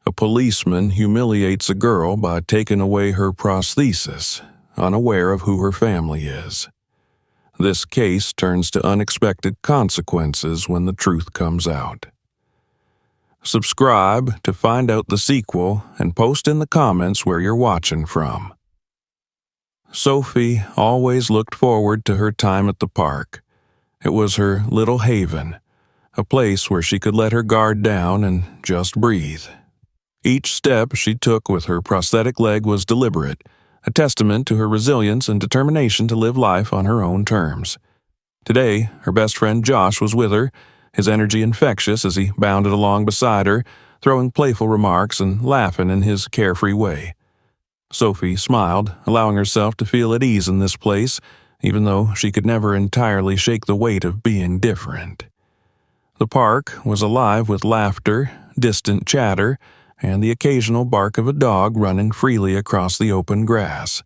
A policeman humiliates a girl by taking away her prosthesis, unaware of who her family is. This case turns to unexpected consequences when the truth comes out. Subscribe to find out the sequel and post in the comments where you're watching from. Sophie always looked forward to her time at the park. It was her little haven, a place where she could let her guard down and just breathe. Each step she took with her prosthetic leg was deliberate, a testament to her resilience and determination to live life on her own terms. Today, her best friend Josh was with her, his energy infectious as he bounded along beside her, throwing playful remarks and laughing in his carefree way. Sophie smiled, allowing herself to feel at ease in this place, even though she could never entirely shake the weight of being different. The park was alive with laughter, distant chatter, and the occasional bark of a dog running freely across the open grass.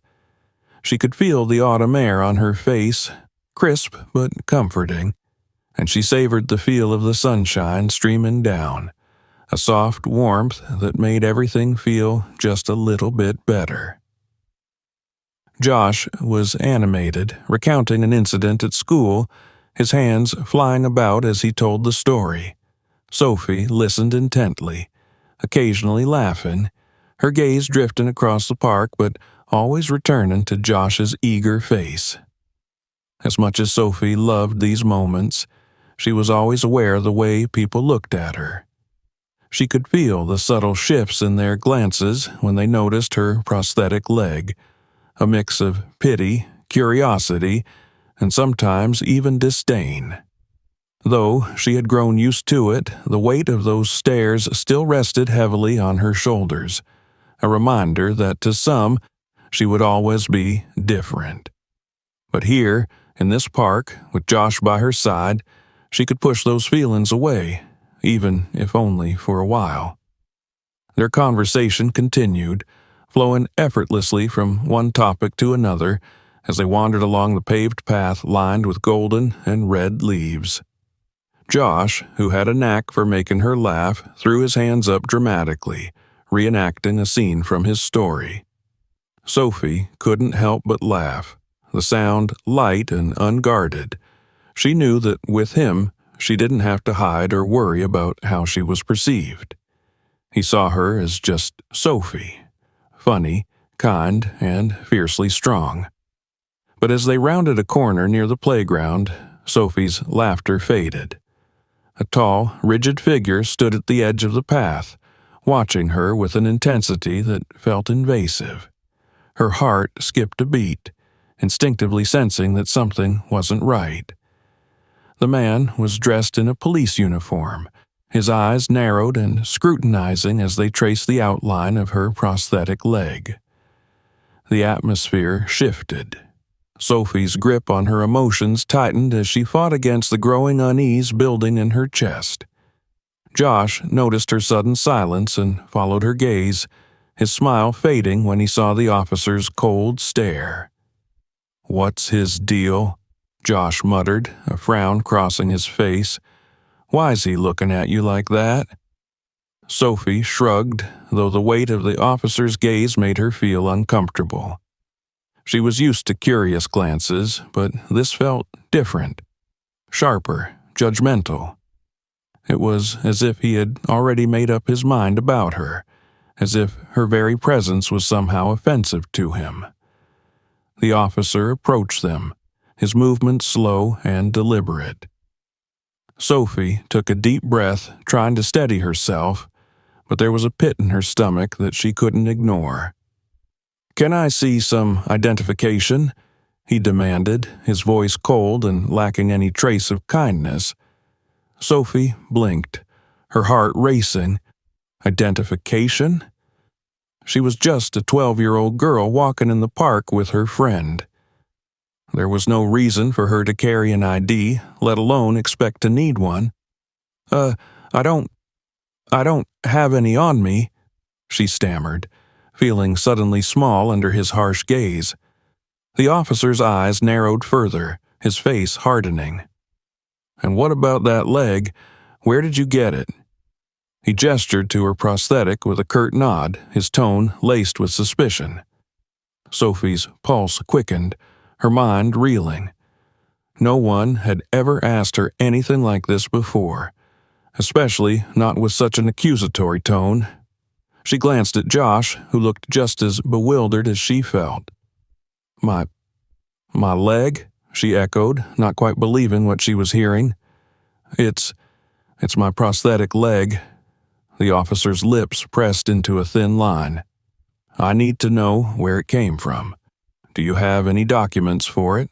She could feel the autumn air on her face, crisp but comforting, and she savored the feel of the sunshine streaming down, a soft warmth that made everything feel just a little bit better. Josh was animated, recounting an incident at school, his hands flying about as he told the story. Sophie listened intently, occasionally laughing, her gaze drifting across the park but always returning to Josh's eager face. As much as Sophie loved these moments, she was always aware of the way people looked at her. She could feel the subtle shifts in their glances when they noticed her prosthetic leg, a mix of pity, curiosity, and sometimes even disdain. Though she had grown used to it, the weight of those stares still rested heavily on her shoulders, a reminder that to some, she would always be different. But here, in this park, with Josh by her side, she could push those feelings away, even if only for a while. Their conversation continued, flowing effortlessly from one topic to another as they wandered along the paved path lined with golden and red leaves. Josh, who had a knack for making her laugh, threw his hands up dramatically, reenacting a scene from his story. Sophie couldn't help but laugh, the sound light and unguarded. She knew that with him, she didn't have to hide or worry about how she was perceived. He saw her as just Sophie, funny, kind, and fiercely strong. But as they rounded a corner near the playground, Sophie's laughter faded. A tall, rigid figure stood at the edge of the path, watching her with an intensity that felt invasive. Her heart skipped a beat, instinctively sensing that something wasn't right. The man was dressed in a police uniform, his eyes narrowed and scrutinizing as they traced the outline of her prosthetic leg. The atmosphere shifted. Sophie's grip on her emotions tightened as she fought against the growing unease building in her chest. Josh noticed her sudden silence and followed her gaze, his smile fading when he saw the officer's cold stare. "What's his deal?" Josh muttered, a frown crossing his face. "Why's he looking at you like that?" Sophie shrugged, though the weight of the officer's gaze made her feel uncomfortable. She was used to curious glances, but this felt different, sharper, judgmental. It was as if he had already made up his mind about her, as if her very presence was somehow offensive to him. The officer approached them, his movements slow and deliberate. Sophie took a deep breath, trying to steady herself, but there was a pit in her stomach that she couldn't ignore. "Can I see some identification?" he demanded, his voice cold and lacking any trace of kindness. Sophie blinked, her heart racing. Identification? She was just a 12-year-old girl walking in the park with her friend. There was no reason for her to carry an ID, let alone expect to need one. I don't have any on me," she stammered, feeling suddenly small under his harsh gaze. The officer's eyes narrowed further, his face hardening. "And what about that leg? Where did you get it?" He gestured to her prosthetic with a curt nod, his tone laced with suspicion. Sophie's pulse quickened, her mind reeling. No one had ever asked her anything like this before, especially not with such an accusatory tone. She glanced at Josh, who looked just as bewildered as she felt. My leg?" she echoed, not quite believing what she was hearing. It's my prosthetic leg." The officer's lips pressed into a thin line. "I need to know where it came from. Do you have any documents for it?"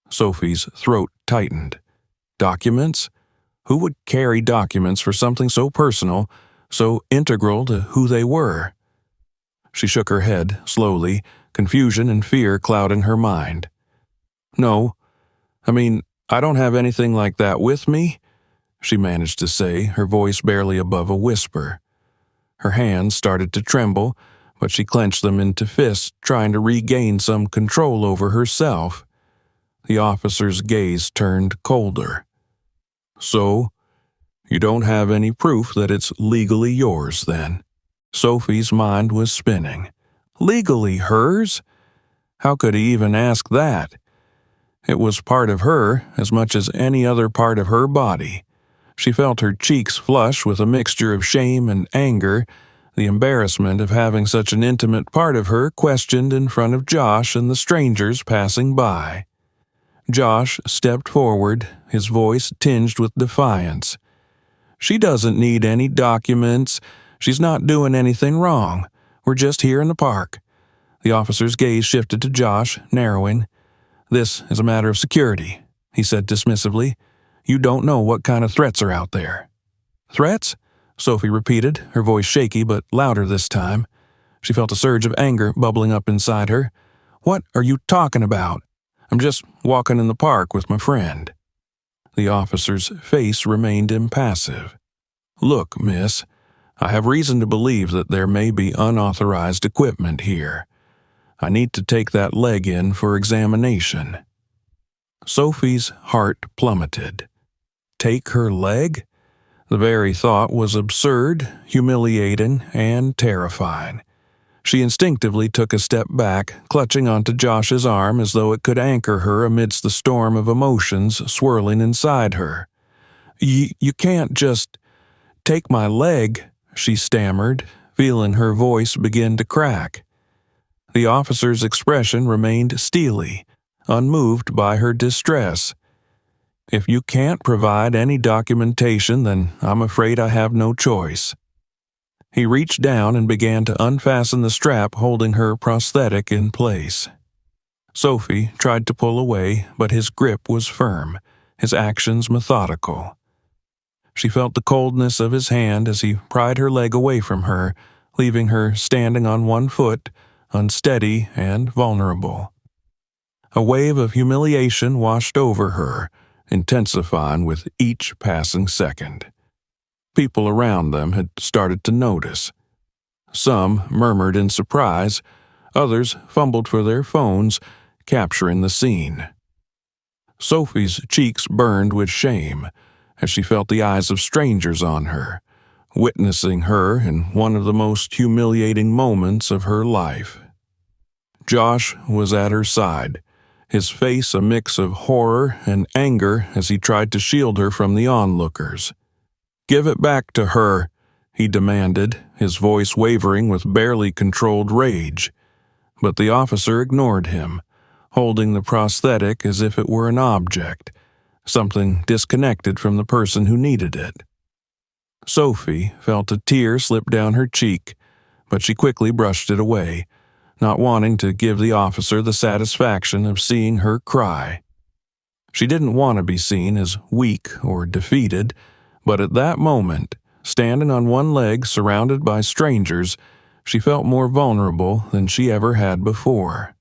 Sophie's throat tightened. Documents? Who would carry documents for something so personal, so integral to who they were? She shook her head, slowly, confusion and fear clouding her mind. "No. I don't have anything like that with me," she managed to say, her voice barely above a whisper. Her hands started to tremble, but she clenched them into fists, trying to regain some control over herself. The officer's gaze turned colder. "So, you don't have any proof that it's legally yours, then?" Sophie's mind was spinning. Legally hers? How could he even ask that? It was part of her as much as any other part of her body. She felt her cheeks flush with a mixture of shame and anger, the embarrassment of having such an intimate part of her questioned in front of Josh and the strangers passing by. Josh stepped forward, his voice tinged with defiance. "She doesn't need any documents. She's not doing anything wrong. We're just here in the park." The officer's gaze shifted to Josh, narrowing. "This is a matter of security," he said dismissively. "You don't know what kind of threats are out there." "Threats?" Sophie repeated, her voice shaky but louder this time. She felt a surge of anger bubbling up inside her. "What are you talking about? I'm just walking in the park with my friend." The officer's face remained impassive. "Look, miss, I have reason to believe that there may be unauthorized equipment here. I need to take that leg in for examination." Sophie's heart plummeted. Take her leg? The very thought was absurd, humiliating, and terrifying. She instinctively took a step back, clutching onto Josh's arm as though it could anchor her amidst the storm of emotions swirling inside her. You can't just take my leg," she stammered, feeling her voice begin to crack. The officer's expression remained steely, unmoved by her distress. "If you can't provide any documentation, then I'm afraid I have no choice." He reached down and began to unfasten the strap holding her prosthetic in place. Sophie tried to pull away, but his grip was firm, his actions methodical. She felt the coldness of his hand as he pried her leg away from her, leaving her standing on one foot, unsteady and vulnerable. A wave of humiliation washed over her, intensifying with each passing second. People around them had started to notice. Some murmured in surprise, others fumbled for their phones, capturing the scene. Sophie's cheeks burned with shame as she felt the eyes of strangers on her, witnessing her in one of the most humiliating moments of her life. Josh was at her side, his face a mix of horror and anger as he tried to shield her from the onlookers. "Give it back to her," he demanded, his voice wavering with barely controlled rage. But the officer ignored him, holding the prosthetic as if it were an object, something disconnected from the person who needed it. Sophie felt a tear slip down her cheek, but she quickly brushed it away, not wanting to give the officer the satisfaction of seeing her cry. She didn't want to be seen as weak or defeated, but at that moment, standing on one leg surrounded by strangers, she felt more vulnerable than she ever had before.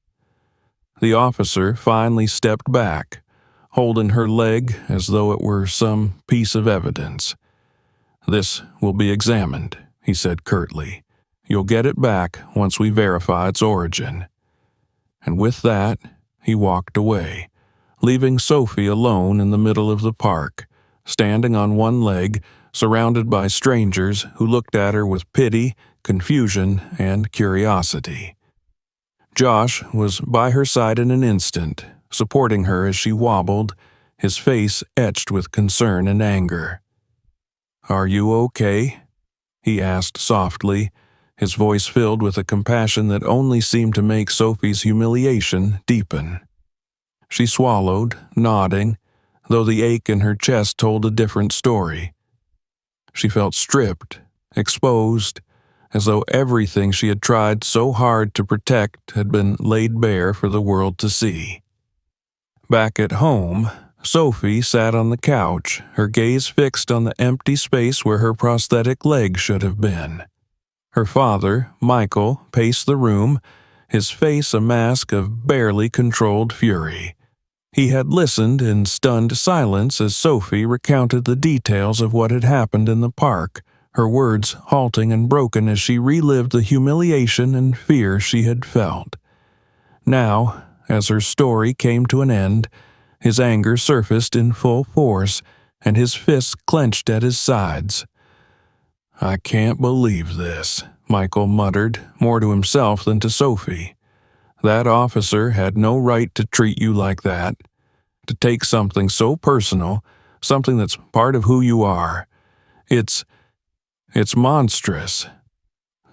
The officer finally stepped back, holding her leg as though it were some piece of evidence. "This will be examined," he said curtly. "You'll get it back once we verify its origin." And with that, he walked away, leaving Sophie alone in the middle of the park, standing on one leg, surrounded by strangers who looked at her with pity, confusion, and curiosity. Josh was by her side in an instant, supporting her as she wobbled, his face etched with concern and anger. "Are you okay?" he asked softly, his voice filled with a compassion that only seemed to make Sophie's humiliation deepen. She swallowed, nodding, though the ache in her chest told a different story. She felt stripped, exposed, as though everything she had tried so hard to protect had been laid bare for the world to see. Back at home, Sophie sat on the couch, her gaze fixed on the empty space where her prosthetic leg should have been. Her father, Michael, paced the room, his face a mask of barely controlled fury. He had listened in stunned silence as Sophie recounted the details of what had happened in the park, her words halting and broken as she relived the humiliation and fear she had felt. Now, as her story came to an end, his anger surfaced in full force, and his fists clenched at his sides. "I can't believe this," Michael muttered, more to himself than to Sophie. "That officer had no right to treat you like that, to take something so personal, something that's part of who you are. It's monstrous."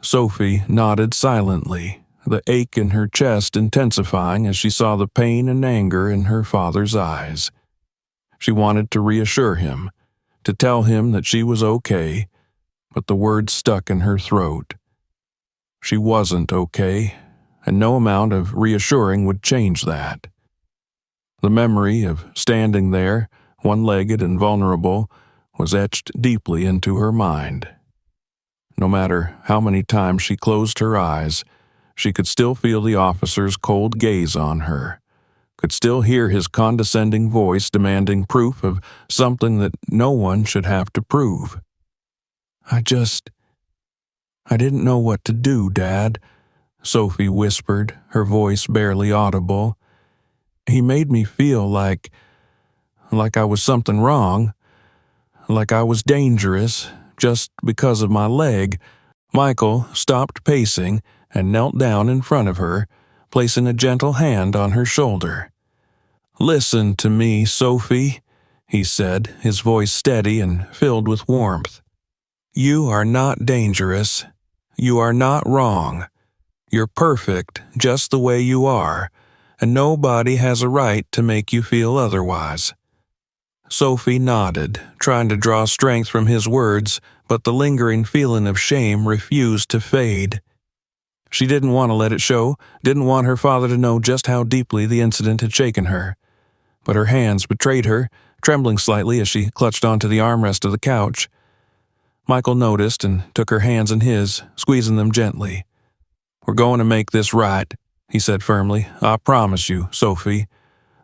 Sophie nodded silently, the ache in her chest intensifying as she saw the pain and anger in her father's eyes. She wanted to reassure him, to tell him that she was okay, but the words stuck in her throat. She wasn't okay, and no amount of reassuring would change that. The memory of standing there, one-legged and vulnerable, was etched deeply into her mind. No matter how many times she closed her eyes, she could still feel the officer's cold gaze on her, could still hear his condescending voice demanding proof of something that no one should have to prove. I didn't know what to do, Dad," Sophie whispered, her voice barely audible. "He made me feel like I was something wrong, like I was dangerous, just because of my leg." Michael stopped pacing and knelt down in front of her, placing a gentle hand on her shoulder. "Listen to me, Sophie," he said, his voice steady and filled with warmth. "You are not dangerous. You are not wrong. You're perfect just the way you are, and nobody has a right to make you feel otherwise." Sophie nodded, trying to draw strength from his words, but the lingering feeling of shame refused to fade. She didn't want to let it show, didn't want her father to know just how deeply the incident had shaken her. But her hands betrayed her, trembling slightly as she clutched onto the armrest of the couch. Michael noticed and took her hands in his, squeezing them gently. "We're going to make this right," he said firmly. "I promise you, Sophie.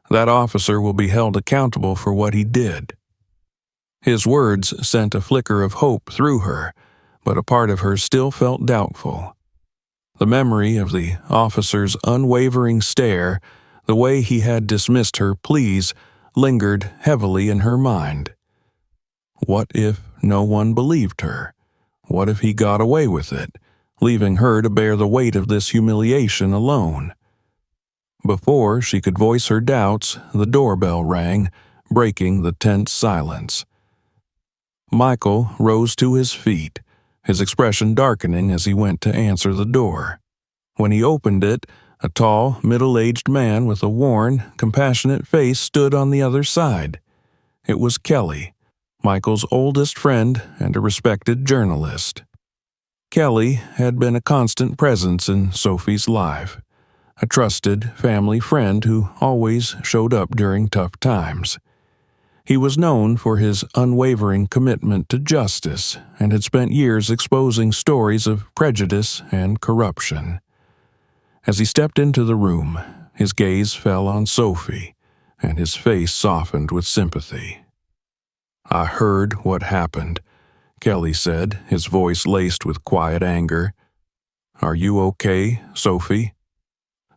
That officer will be held accountable for what he did." His words sent a flicker of hope through her, but a part of her still felt doubtful. The memory of the officer's unwavering stare, the way he had dismissed her pleas, lingered heavily in her mind. What if no one believed her? What if he got away with it, leaving her to bear the weight of this humiliation alone? Before she could voice her doubts, the doorbell rang, breaking the tense silence. Michael rose to his feet, his expression darkening as he went to answer the door. When he opened it, a tall, middle-aged man with a worn, compassionate face stood on the other side. It was Kelly, Michael's oldest friend and a respected journalist. Kelly had been a constant presence in Sophie's life, a trusted family friend who always showed up during tough times. He was known for his unwavering commitment to justice and had spent years exposing stories of prejudice and corruption. As he stepped into the room, his gaze fell on Sophie, and his face softened with sympathy. "I heard what happened," Kelly said, his voice laced with quiet anger. "Are you okay, Sophie?"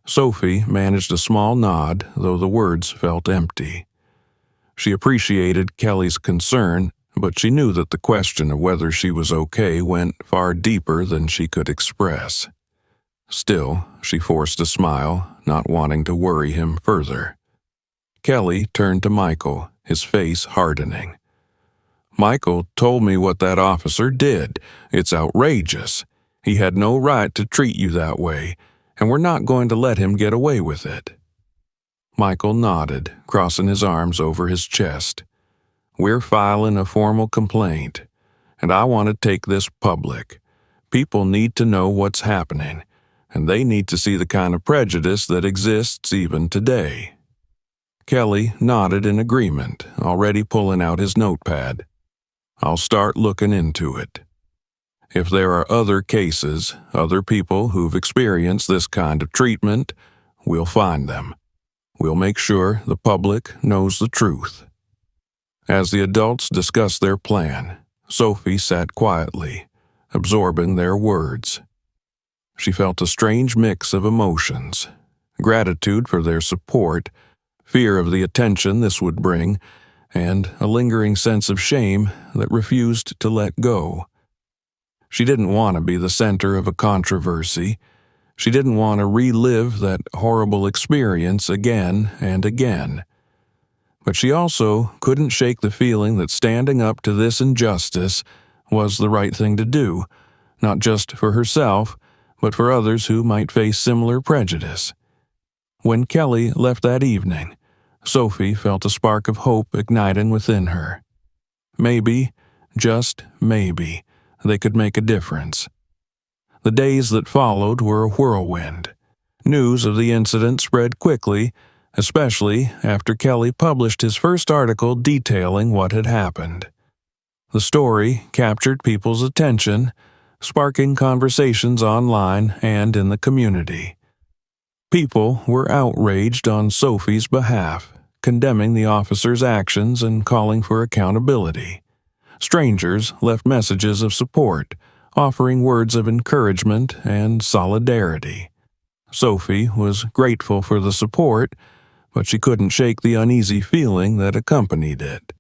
Sophie managed a small nod, though the words felt empty. She appreciated Kelly's concern, but she knew that the question of whether she was okay went far deeper than she could express. Still, she forced a smile, not wanting to worry him further. Kelly turned to Michael, his face hardening. "Michael told me what that officer did. It's outrageous. He had no right to treat you that way, and we're not going to let him get away with it." Michael nodded, crossing his arms over his chest. "We're filing a formal complaint, and I want to take this public. People need to know what's happening, and they need to see the kind of prejudice that exists even today." Kelly nodded in agreement, already pulling out his notepad. "I'll start looking into it. If there are other cases, other people who've experienced this kind of treatment, we'll find them. We'll make sure the public knows the truth." As the adults discussed their plan, Sophie sat quietly, absorbing their words. She felt a strange mix of emotions: gratitude for their support, fear of the attention this would bring, and a lingering sense of shame that refused to let go. She didn't want to be the center of a controversy. She didn't want to relive that horrible experience again and again. But she also couldn't shake the feeling that standing up to this injustice was the right thing to do, not just for herself, but for others who might face similar prejudice. When Kelly left that evening, Sophie felt a spark of hope igniting within her. Maybe, just maybe, they could make a difference. The days that followed were a whirlwind. News of the incident spread quickly, especially after Kelly published his first article detailing what had happened. The story captured people's attention, sparking conversations online and in the community. People were outraged on Sophie's behalf, condemning the officer's actions and calling for accountability. Strangers left messages of support, offering words of encouragement and solidarity. Sophie was grateful for the support, but she couldn't shake the uneasy feeling that accompanied it.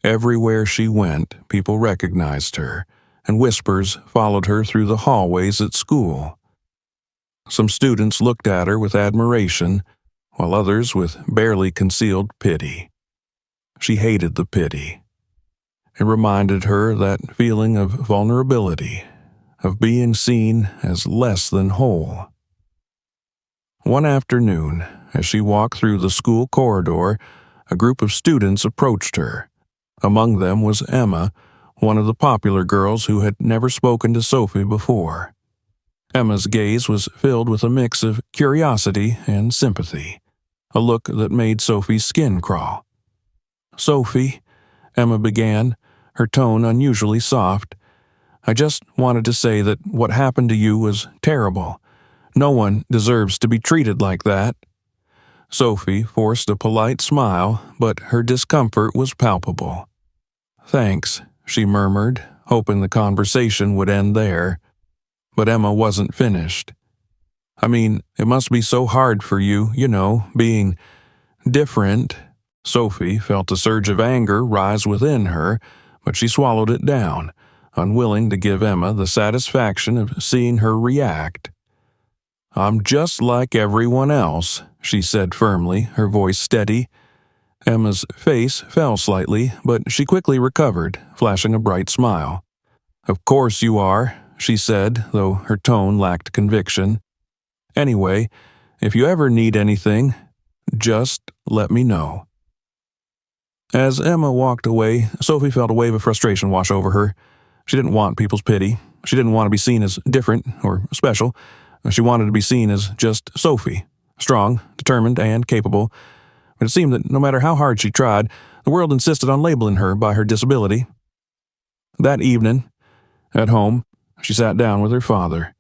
Everywhere she went, people recognized her, and whispers followed her through the hallways at school. Some students looked at her with admiration, while others with barely concealed pity. She hated the pity. It reminded her of that feeling of vulnerability, of being seen as less than whole. One afternoon, as she walked through the school corridor, a group of students approached her. Among them was Emma, one of the popular girls who had never spoken to Sophie before. Emma's gaze was filled with a mix of curiosity and sympathy, a look that made Sophie's skin crawl. "Sophie," Emma began, her tone unusually soft, "I just wanted to say that what happened to you was terrible. No one deserves to be treated like that." Sophie forced a polite smile, but her discomfort was palpable. "Thanks," she murmured, hoping the conversation would end there. But Emma wasn't finished. "I mean, it must be so hard for you, being different." Sophie felt a surge of anger rise within her, but she swallowed it down, unwilling to give Emma the satisfaction of seeing her react. "I'm just like everyone else," she said firmly, her voice steady. Emma's face fell slightly, but she quickly recovered, flashing a bright smile. "Of course you are," she said, though her tone lacked conviction. "Anyway, if you ever need anything, just let me know." As Emma walked away, Sophie felt a wave of frustration wash over her. She didn't want people's pity. She didn't want to be seen as different or special. She wanted to be seen as just Sophie, strong, determined, and capable. But it seemed that no matter how hard she tried, the world insisted on labeling her by her disability. That evening, at home, she sat down with her father.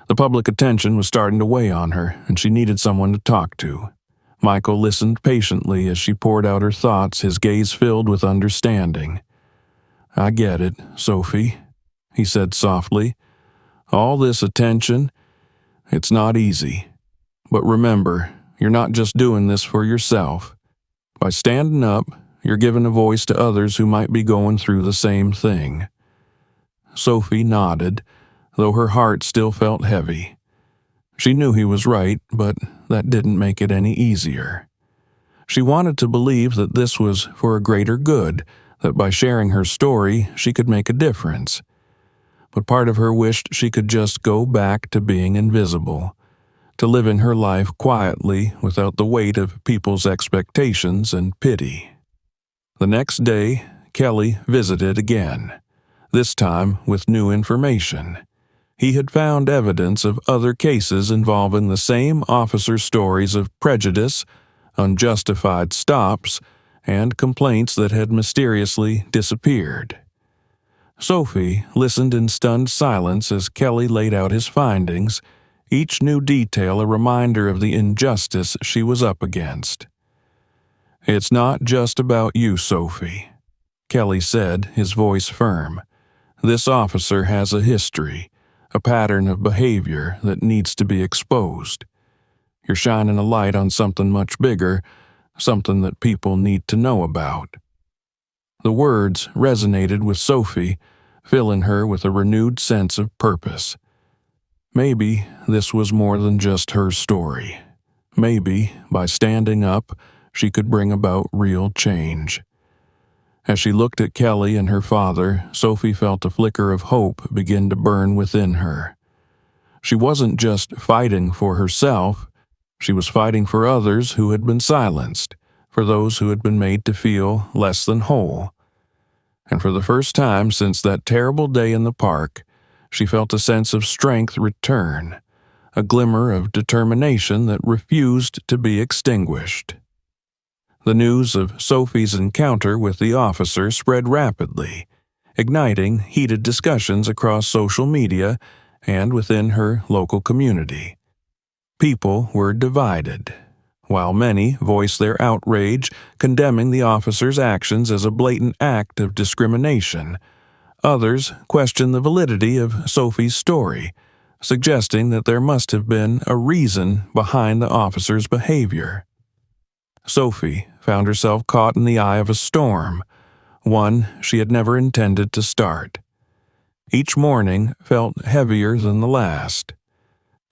The public attention was starting to weigh on her, and she needed someone to talk to. Michael listened patiently as she poured out her thoughts, his gaze filled with understanding. "I get it, Sophie," he said softly. "All this attention, it's not easy. But remember, you're not just doing this for yourself. By standing up You're giving a voice to others who might be going through the same thing." Sophie nodded, though her heart still felt heavy. She knew he was right, but that didn't make it any easier. She wanted to believe that this was for a greater good, that by sharing her story she could make a difference. But part of her wished she could just go back to being invisible, to living her life quietly without the weight of people's expectations and pity. The next day, Kelly visited again, this time with new information. He had found evidence of other cases involving the same officer's stories of prejudice, unjustified stops, and complaints that had mysteriously disappeared. Sophie listened in stunned silence as Kelly laid out his findings, each new detail a reminder of the injustice she was up against. "It's not just about you, Sophie," Kelly said, his voice firm. "This officer has a history, a pattern of behavior that needs to be exposed. You're shining a light on something much bigger, something that people need to know about." The words resonated with Sophie, filling her with a renewed sense of purpose. Maybe this was more than just her story. Maybe, by standing up, she could bring about real change. As she looked at Kelly and her father, Sophie felt a flicker of hope begin to burn within her. She wasn't just fighting for herself, she was fighting for others who had been silenced, for those who had been made to feel less than whole. And for the first time since that terrible day in the park, she felt a sense of strength return, a glimmer of determination that refused to be extinguished. The news of Sophie's encounter with the officer spread rapidly, igniting heated discussions across social media and within her local community. People were divided. While many voiced their outrage, condemning the officer's actions as a blatant act of discrimination, others questioned the validity of Sophie's story, suggesting that there must have been a reason behind the officer's behavior. Sophie found herself caught in the eye of a storm, one she had never intended to start. Each morning felt heavier than the last.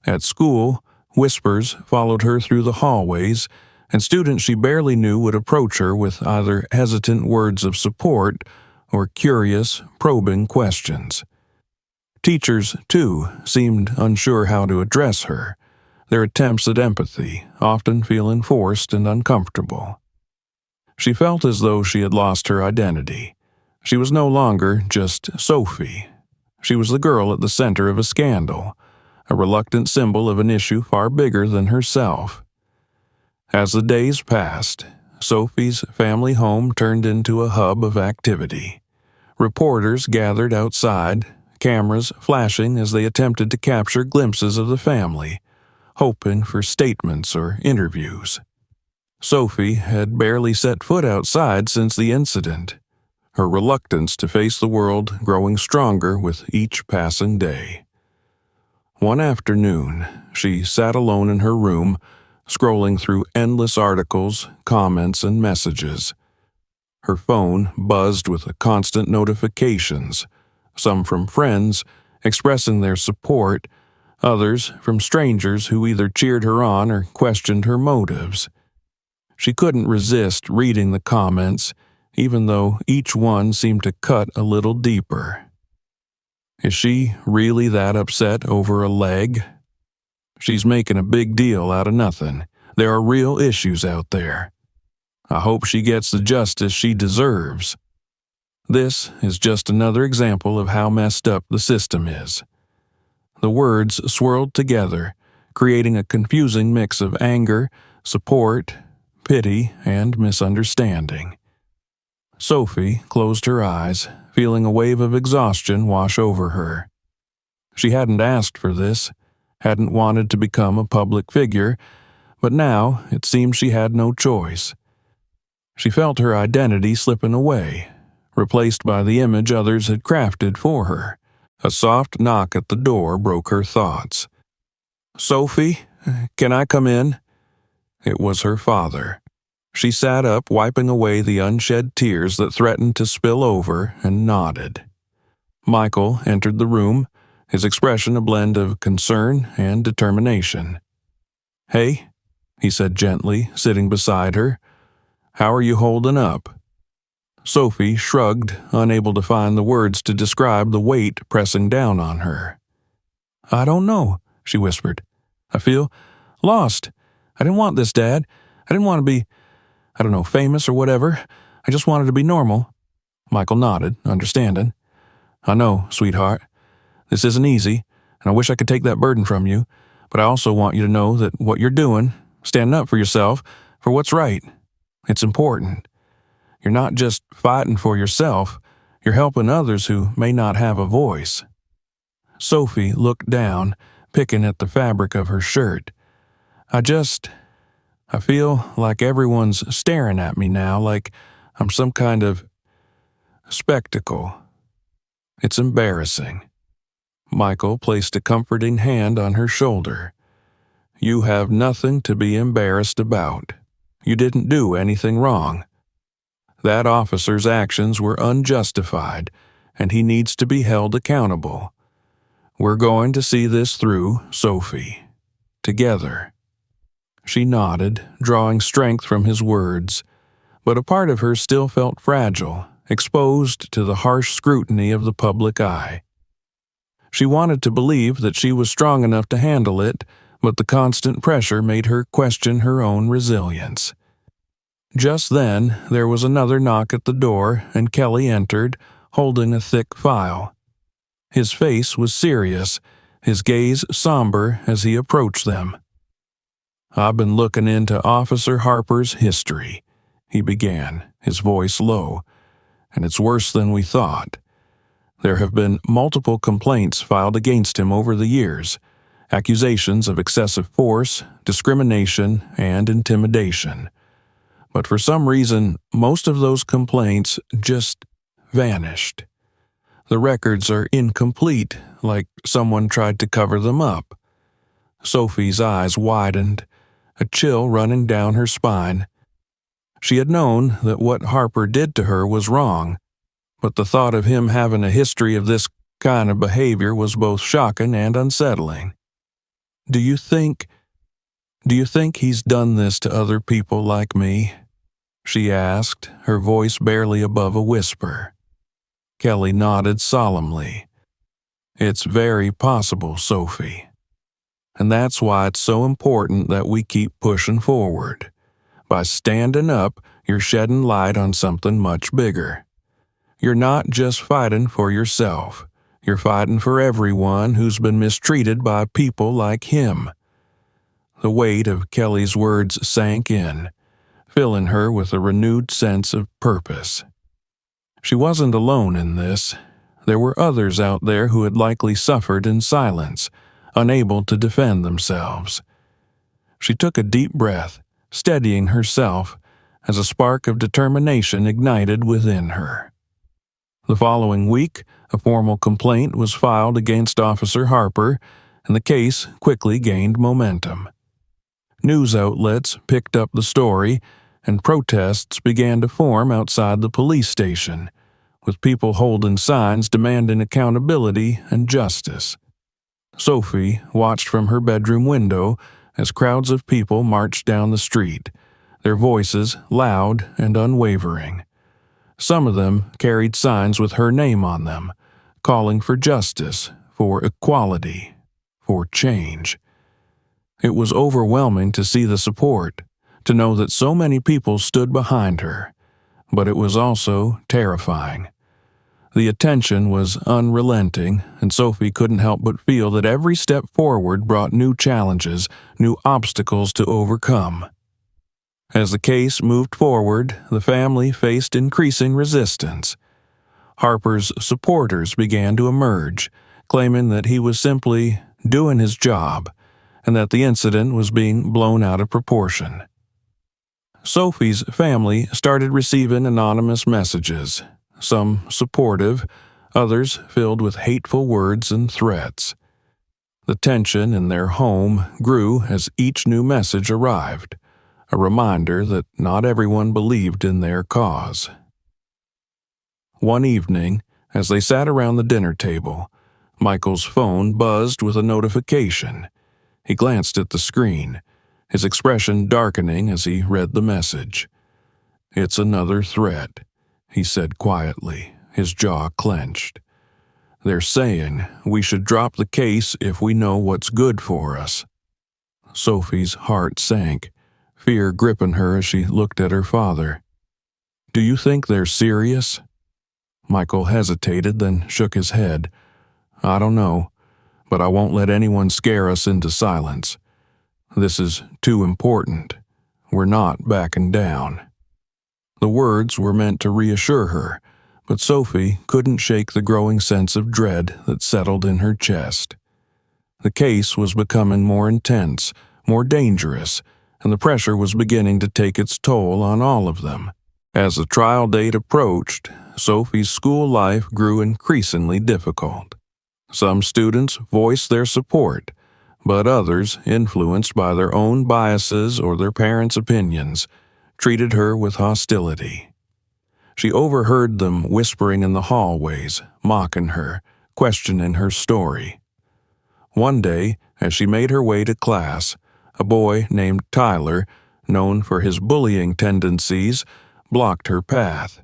At school, whispers followed her through the hallways, and students she barely knew would approach her with either hesitant words of support or curious, probing questions. Teachers, too, seemed unsure how to address her, their attempts at empathy often feeling forced and uncomfortable. She felt as though she had lost her identity. She was no longer just Sophie. She was the girl at the center of a scandal, a reluctant symbol of an issue far bigger than herself. As the days passed, Sophie's family home turned into a hub of activity. Reporters gathered outside, cameras flashing as they attempted to capture glimpses of the family, hoping for statements or interviews. Sophie had barely set foot outside since the incident, her reluctance to face the world growing stronger with each passing day. One afternoon, she sat alone in her room, scrolling through endless articles, comments, and messages. Her phone buzzed with constant notifications, some from friends expressing their support, others from strangers who either cheered her on or questioned her motives. She couldn't resist reading the comments, even though each one seemed to cut a little deeper. Is she really that upset over a leg? She's making a big deal out of nothing. There are real issues out there. I hope she gets the justice she deserves. This is just another example of how messed up the system is. The words swirled together, creating a confusing mix of anger, support, pity, and misunderstanding. Sophie closed her eyes, feeling a wave of exhaustion wash over her. She hadn't asked for this, hadn't wanted to become a public figure, but now it seemed she had no choice. She felt her identity slipping away, replaced by the image others had crafted for her. A soft knock at the door broke her thoughts. "Sophie, can I come in?" It was her father. She sat up, wiping away the unshed tears that threatened to spill over, and nodded. Michael entered the room, his expression a blend of concern and determination. "Hey," he said gently, sitting beside her. "How are you holding up?" Sophie shrugged, unable to find the words to describe the weight pressing down on her. "I don't know," she whispered. "I feel lost. I didn't want this, Dad. I didn't want to be, I don't know, famous or whatever. I just wanted to be normal." Michael nodded, understanding. "I know, sweetheart. This isn't easy, and I wish I could take that burden from you, but I also want you to know that what you're doing, standing up for yourself, for what's right, it's important. You're not just fighting for yourself, you're helping others who may not have a voice." Sophie looked down, picking at the fabric of her shirt. I feel like everyone's staring at me now, like I'm some kind of spectacle. It's embarrassing." Michael placed a comforting hand on her shoulder. "You have nothing to be embarrassed about. You didn't do anything wrong. That officer's actions were unjustified, and he needs to be held accountable. We're going to see this through, Sophie. Together." She nodded, drawing strength from his words, but a part of her still felt fragile, exposed to the harsh scrutiny of the public eye. She wanted to believe that she was strong enough to handle it, but the constant pressure made her question her own resilience. Just then, there was another knock at the door, and Kelly entered, holding a thick file. His face was serious, his gaze somber as he approached them. "I've been looking into Officer Harper's history," he began, his voice low, "and it's worse than we thought. There have been multiple complaints filed against him over the years, accusations of excessive force, discrimination, and intimidation. But for some reason, most of those complaints just vanished. The records are incomplete, like someone tried to cover them up." Sophie's eyes widened, a chill running down her spine. She had known that what Harper did to her was wrong, but the thought of him having a history of this kind of behavior was both shocking and unsettling. Do you think he's done this to other people like me?" she asked, her voice barely above a whisper. Kelly nodded solemnly. "It's very possible, Sophie. And that's why it's so important that we keep pushing forward. By standing up, you're shedding light on something much bigger. You're not just fighting for yourself. You're fighting for everyone who's been mistreated by people like him." The weight of Kelly's words sank in, filling her with a renewed sense of purpose. She wasn't alone in this. There were others out there who had likely suffered in silence, unable to defend themselves. She took a deep breath, steadying herself as a spark of determination ignited within her. The following week, a formal complaint was filed against Officer Harper, and the case quickly gained momentum. News outlets picked up the story, and protests began to form outside the police station, with people holding signs demanding accountability and justice. Sophie watched from her bedroom window as crowds of people marched down the street, their voices loud and unwavering. Some of them carried signs with her name on them, calling for justice, for equality, for change. It was overwhelming to see the support, to know that so many people stood behind her, but it was also terrifying. The attention was unrelenting, and Sophie couldn't help but feel that every step forward brought new challenges, new obstacles to overcome. As the case moved forward, the family faced increasing resistance. Harper's supporters began to emerge, claiming that he was simply doing his job, and that the incident was being blown out of proportion. Sophie's family started receiving anonymous messages, some supportive, others filled with hateful words and threats. The tension in their home grew as each new message arrived, a reminder that not everyone believed in their cause. One evening, as they sat around the dinner table, Michael's phone buzzed with a notification. He glanced at the screen, his expression darkening as he read the message. "It's another threat," he said quietly, his jaw clenched. "They're saying we should drop the case if we know what's good for us." Sophie's heart sank, fear gripping her as she looked at her father. "Do you think they're serious?" Michael hesitated, then shook his head. "I don't know, but I won't let anyone scare us into silence. This is too important. We're not backing down." The words were meant to reassure her, but Sophie couldn't shake the growing sense of dread that settled in her chest. The case was becoming more intense, more dangerous, and the pressure was beginning to take its toll on all of them. As the trial date approached, Sophie's school life grew increasingly difficult. Some students voiced their support, but others, influenced by their own biases or their parents' opinions, treated her with hostility. She overheard them whispering in the hallways, mocking her, questioning her story. One day, as she made her way to class, a boy named Tyler, known for his bullying tendencies, blocked her path.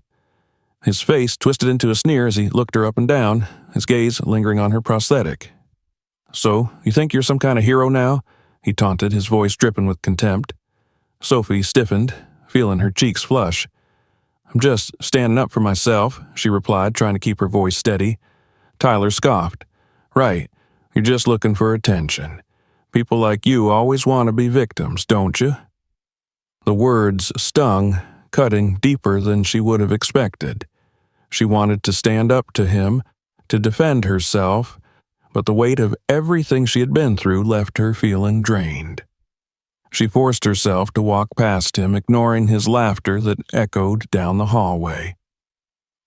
His face twisted into a sneer as he looked her up and down, his gaze lingering on her prosthetic. "So, you think you're some kind of hero now?" he taunted, his voice dripping with contempt. Sophie stiffened, feeling her cheeks flush. "I'm just standing up for myself," she replied, trying to keep her voice steady. Tyler scoffed. "Right, you're just looking for attention. People like you always want to be victims, don't you?" The words stung, cutting deeper than she would have expected. She wanted to stand up to him, to defend herself, but the weight of everything she had been through left her feeling drained. She forced herself to walk past him, ignoring his laughter that echoed down the hallway.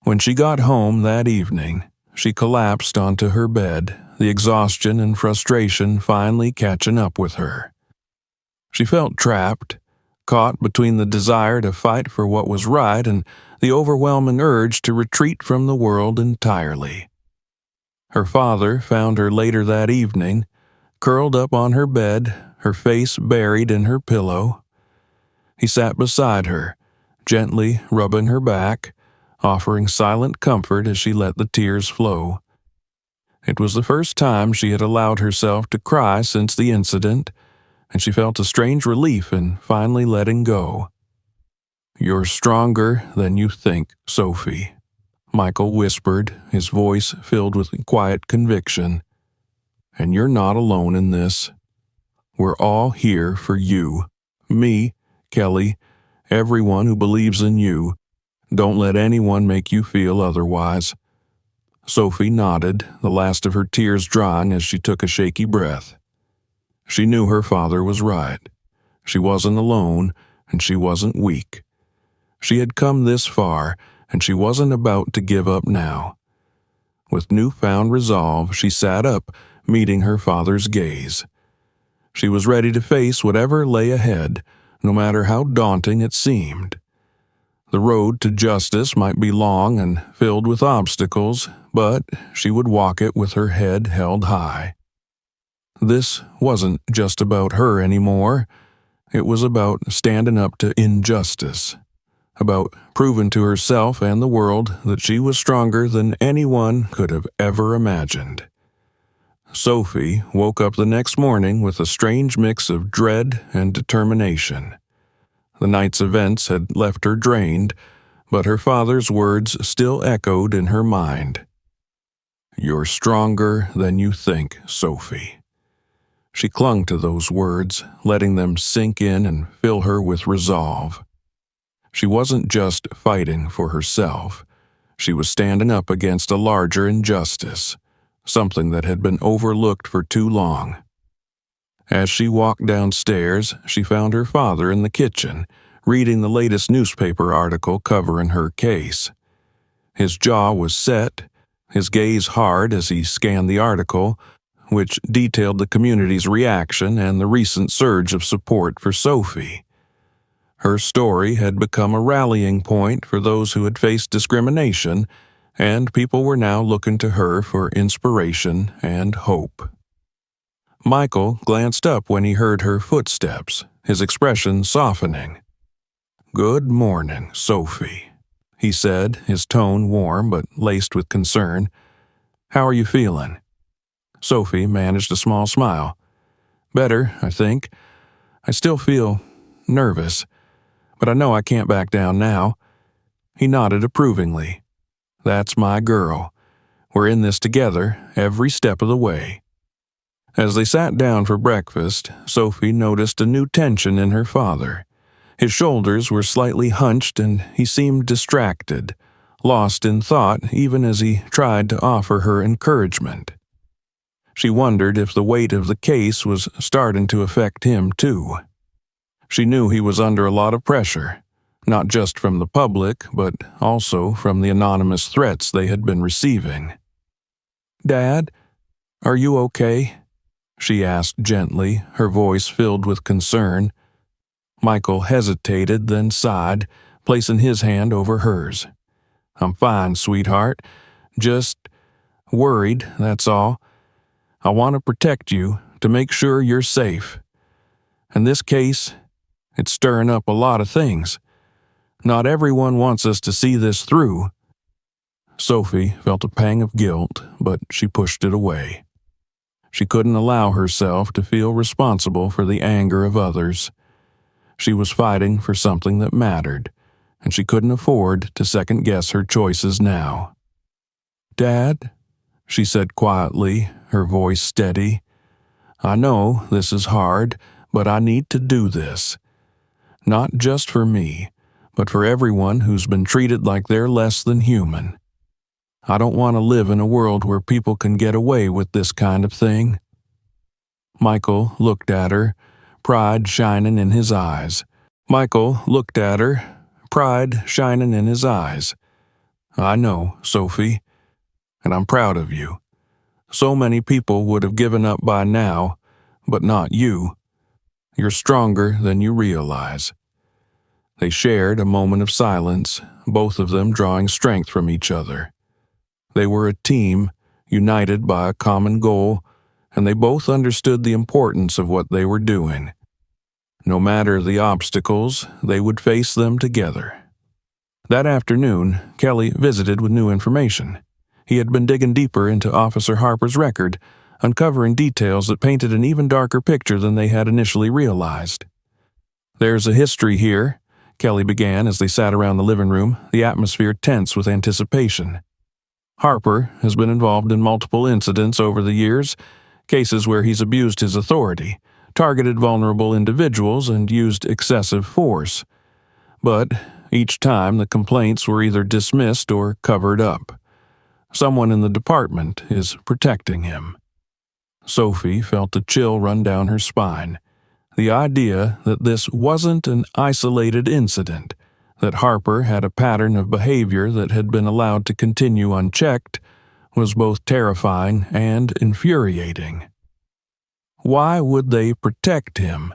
When she got home that evening, she collapsed onto her bed, the exhaustion and frustration finally catching up with her. She felt trapped, caught between the desire to fight for what was right and the overwhelming urge to retreat from the world entirely. Her father found her later that evening, curled up on her bed, her face buried in her pillow. He sat beside her, gently rubbing her back, offering silent comfort as she let the tears flow. It was the first time she had allowed herself to cry since the incident, and she felt a strange relief in finally letting go. "You're stronger than you think, Sophie," Michael whispered, his voice filled with quiet conviction. "And you're not alone in this. We're all here for you. Me, Kelly, everyone who believes in you. Don't let anyone make you feel otherwise." Sophie nodded, the last of her tears drying as she took a shaky breath. She knew her father was right. She wasn't alone, and she wasn't weak. She had come this far, and she wasn't about to give up now. With newfound resolve, she sat up, meeting her father's gaze. She was ready to face whatever lay ahead, no matter how daunting it seemed. The road to justice might be long and filled with obstacles, but she would walk it with her head held high. This wasn't just about her anymore. It was about standing up to injustice, about proving to herself and the world that she was stronger than anyone could have ever imagined. Sophie woke up the next morning with a strange mix of dread and determination. The night's events had left her drained, but her father's words still echoed in her mind. "You're stronger than you think, Sophie." She clung to those words, letting them sink in and fill her with resolve. She wasn't just fighting for herself. She was standing up against a larger injustice, something that had been overlooked for too long. As she walked downstairs, she found her father in the kitchen, reading the latest newspaper article covering her case. His jaw was set, his gaze hard as he scanned the article, which detailed the community's reaction and the recent surge of support for Sophie. Her story had become a rallying point for those who had faced discrimination, and people were now looking to her for inspiration and hope. Michael glanced up when he heard her footsteps, his expression softening. "Good morning, Sophie," he said, his tone warm but laced with concern. "How are you feeling?" Sophie managed a small smile. "Better, I think. I still feel nervous, but I know I can't back down now." He nodded approvingly. "That's my girl. We're in this together every step of the way." As they sat down for breakfast, Sophie noticed a new tension in her father. His shoulders were slightly hunched and he seemed distracted, lost in thought even as he tried to offer her encouragement. She wondered if the weight of the case was starting to affect him too. She knew he was under a lot of pressure, not just from the public, but also from the anonymous threats they had been receiving. "Dad, are you okay?" she asked gently, her voice filled with concern. Michael hesitated, then sighed, placing his hand over hers. "I'm fine, sweetheart. Just worried, that's all. I want to protect you, to make sure you're safe. And this case, it's stirring up a lot of things. Not everyone wants us to see this through." Sophie felt a pang of guilt, but she pushed it away. She couldn't allow herself to feel responsible for the anger of others. She was fighting for something that mattered, and she couldn't afford to second-guess her choices now. "Dad," she said quietly, her voice steady, "I know this is hard, but I need to do this. Not just for me, but for everyone who's been treated like they're less than human. I don't want to live in a world where people can get away with this kind of thing." Michael looked at her, pride shining in his eyes. "I know, Sophie, and I'm proud of you. So many people would have given up by now, but not you. You're stronger than you realize." They shared a moment of silence, both of them drawing strength from each other. They were a team, united by a common goal, and they both understood the importance of what they were doing. No matter the obstacles, they would face them together. That afternoon, Kelly visited with new information. He had been digging deeper into Officer Harper's record, uncovering details that painted an even darker picture than they had initially realized. "There's a history here," Kelly began as they sat around the living room, the atmosphere tense with anticipation. "Harper has been involved in multiple incidents over the years, cases where he's abused his authority, targeted vulnerable individuals, and used excessive force. But each time the complaints were either dismissed or covered up. Someone in the department is protecting him." Sophie felt a chill run down her spine. The idea that this wasn't an isolated incident, that Harper had a pattern of behavior that had been allowed to continue unchecked, was both terrifying and infuriating. "Why would they protect him?"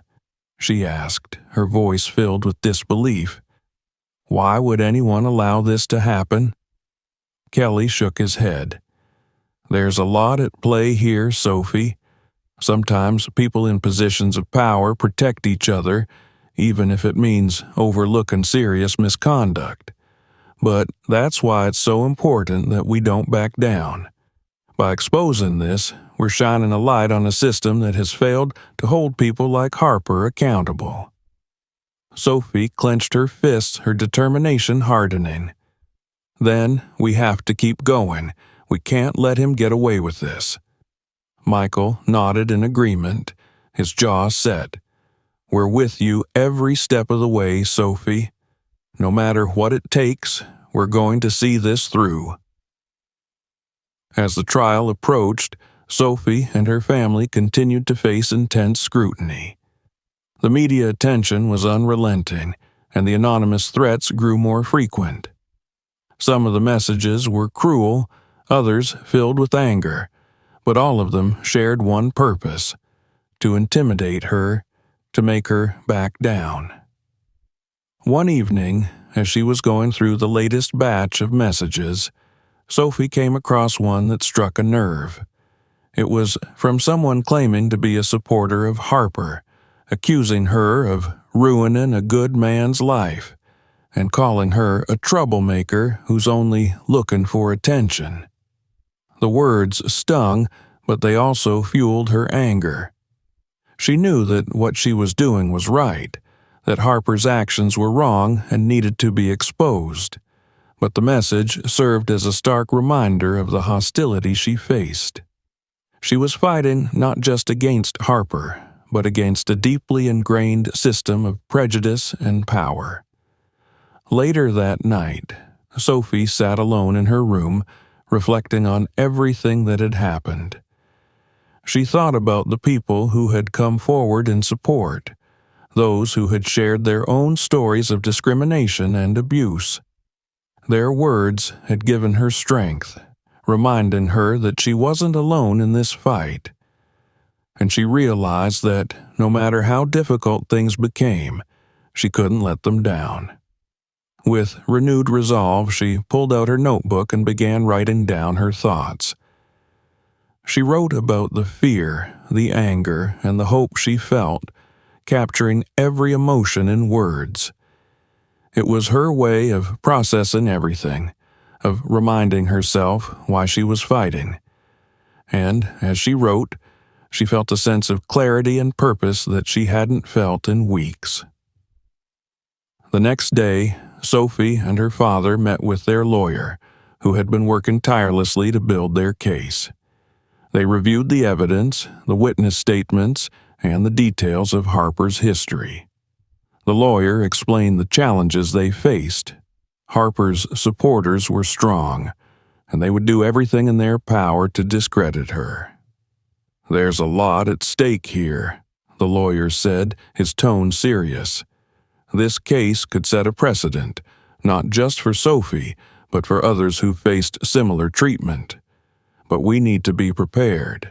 she asked, her voice filled with disbelief. "Why would anyone allow this to happen?" Kelly shook his head. "There's a lot at play here, Sophie. Sometimes people in positions of power protect each other, even if it means overlooking serious misconduct. But that's why it's so important that we don't back down. By exposing this, we're shining a light on a system that has failed to hold people like Harper accountable." Sophie clenched her fists, her determination hardening. "Then we have to keep going. We can't let him get away with this." Michael nodded in agreement, his jaw set. "We're with you every step of the way, Sophie. No matter what it takes, we're going to see this through." As the trial approached, Sophie and her family continued to face intense scrutiny. The media attention was unrelenting, and the anonymous threats grew more frequent. Some of the messages were cruel, others filled with anger, but all of them shared one purpose: to intimidate her, to make her back down. One evening, as she was going through the latest batch of messages, Sophie came across one that struck a nerve. It was from someone claiming to be a supporter of Harper, accusing her of ruining a good man's life and calling her a troublemaker who's only looking for attention. The words stung, but they also fueled her anger. She knew that what she was doing was right, that Harper's actions were wrong and needed to be exposed, but the message served as a stark reminder of the hostility she faced. She was fighting not just against Harper, but against a deeply ingrained system of prejudice and power. Later that night, Sophie sat alone in her room, reflecting on everything that had happened. She thought about the people who had come forward in support, those who had shared their own stories of discrimination and abuse. Their words had given her strength, reminding her that she wasn't alone in this fight. And she realized that no matter how difficult things became, she couldn't let them down. With renewed resolve, she pulled out her notebook and began writing down her thoughts. She wrote about the fear, the anger, and the hope she felt, capturing every emotion in words. It was her way of processing everything, of reminding herself why she was fighting. And, as she wrote, she felt a sense of clarity and purpose that she hadn't felt in weeks. The next day, Sophie and her father met with their lawyer, who had been working tirelessly to build their case. They reviewed the evidence, the witness statements, and the details of Harper's history. The lawyer explained the challenges they faced. Harper's supporters were strong, and they would do everything in their power to discredit her. "There's a lot at stake here," the lawyer said, his tone serious. "This case could set a precedent, not just for Sophie, but for others who faced similar treatment. But we need to be prepared.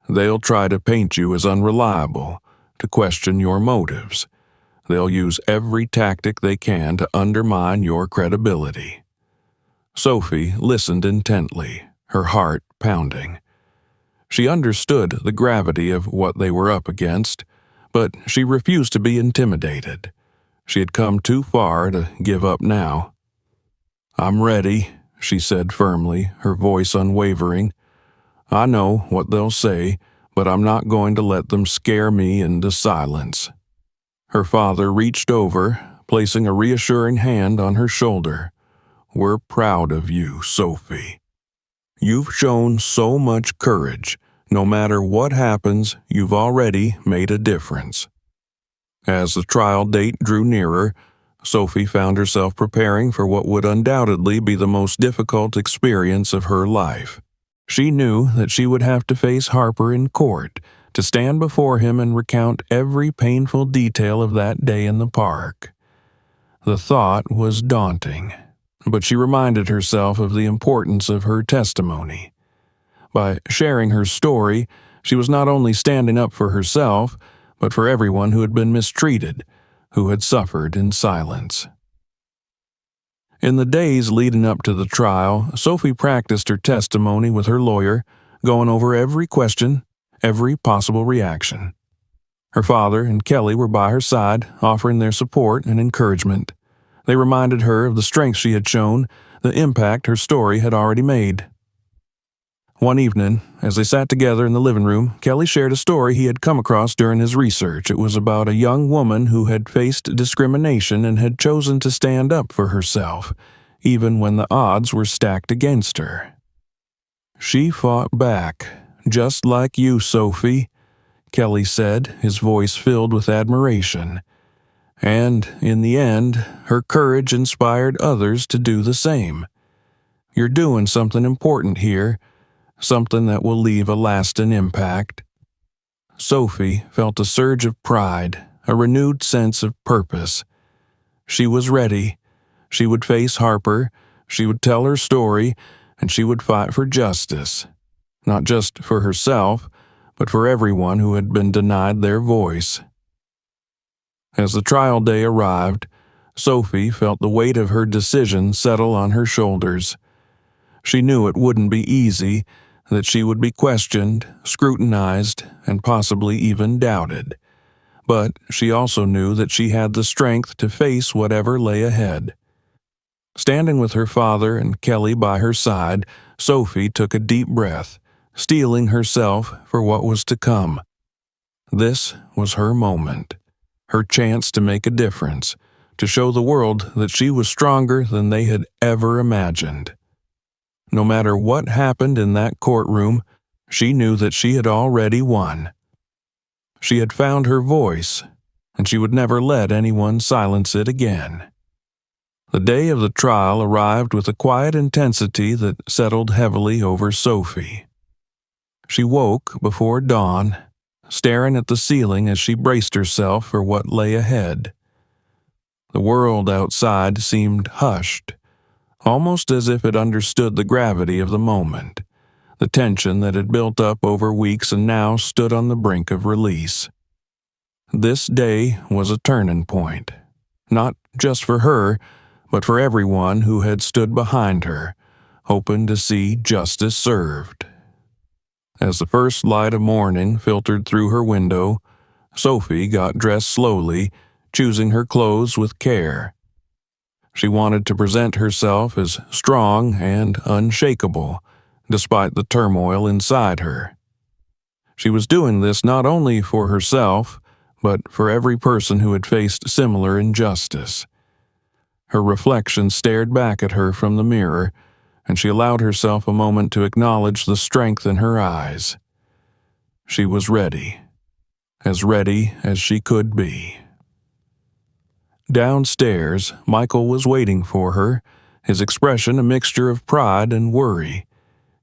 They'll try to paint you as unreliable, to question your motives. They'll use every tactic they can to undermine your credibility." Sophie listened intently, her heart pounding. She understood the gravity of what they were up against, but she refused to be intimidated. She had come too far to give up now. "I'm ready," she said firmly, her voice unwavering. "I know what they'll say, but I'm not going to let them scare me into silence." Her father reached over, placing a reassuring hand on her shoulder. "We're proud of you, Sophie. You've shown so much courage. No matter what happens, you've already made a difference." As the trial date drew nearer, Sophie found herself preparing for what would undoubtedly be the most difficult experience of her life. She knew that she would have to face Harper in court, to stand before him and recount every painful detail of that day in the park. The thought was daunting, but she reminded herself of the importance of her testimony. By sharing her story, she was not only standing up for herself, but for everyone who had been mistreated, who had suffered in silence. In the days leading up to the trial, Sophie practiced her testimony with her lawyer, going over every question, every possible reaction. Her father and Kelly were by her side, offering their support and encouragement. They reminded her of the strength she had shown, the impact her story had already made. One evening, as they sat together in the living room, Kelly shared a story he had come across during his research. It was about a young woman who had faced discrimination and had chosen to stand up for herself, even when the odds were stacked against her. "She fought back, just like you, Sophie," Kelly said, his voice filled with admiration. "And, in the end, her courage inspired others to do the same. You're doing something important here, something that will leave a lasting impact." Sophie felt a surge of pride, a renewed sense of purpose. She was ready. She would face Harper, she would tell her story, and she would fight for justice, not just for herself, but for everyone who had been denied their voice. As the trial day arrived, Sophie felt the weight of her decision settle on her shoulders. She knew it wouldn't be easy, that she would be questioned, scrutinized, and possibly even doubted. But she also knew that she had the strength to face whatever lay ahead. Standing with her father and Kelly by her side, Sophie took a deep breath, steeling herself for what was to come. This was her moment, her chance to make a difference, to show the world that she was stronger than they had ever imagined. No matter what happened in that courtroom, she knew that she had already won. She had found her voice, and she would never let anyone silence it again. The day of the trial arrived with a quiet intensity that settled heavily over Sophie. She woke before dawn, staring at the ceiling as she braced herself for what lay ahead. The world outside seemed hushed, almost as if it understood the gravity of the moment, the tension that had built up over weeks and now stood on the brink of release. This day was a turning point, not just for her, but for everyone who had stood behind her, hoping to see justice served. As the first light of morning filtered through her window, Sophie got dressed slowly, choosing her clothes with care. She wanted to present herself as strong and unshakable, despite the turmoil inside her. She was doing this not only for herself, but for every person who had faced similar injustice. Her reflection stared back at her from the mirror, and she allowed herself a moment to acknowledge the strength in her eyes. She was ready as she could be. Downstairs, Michael was waiting for her, his expression a mixture of pride and worry.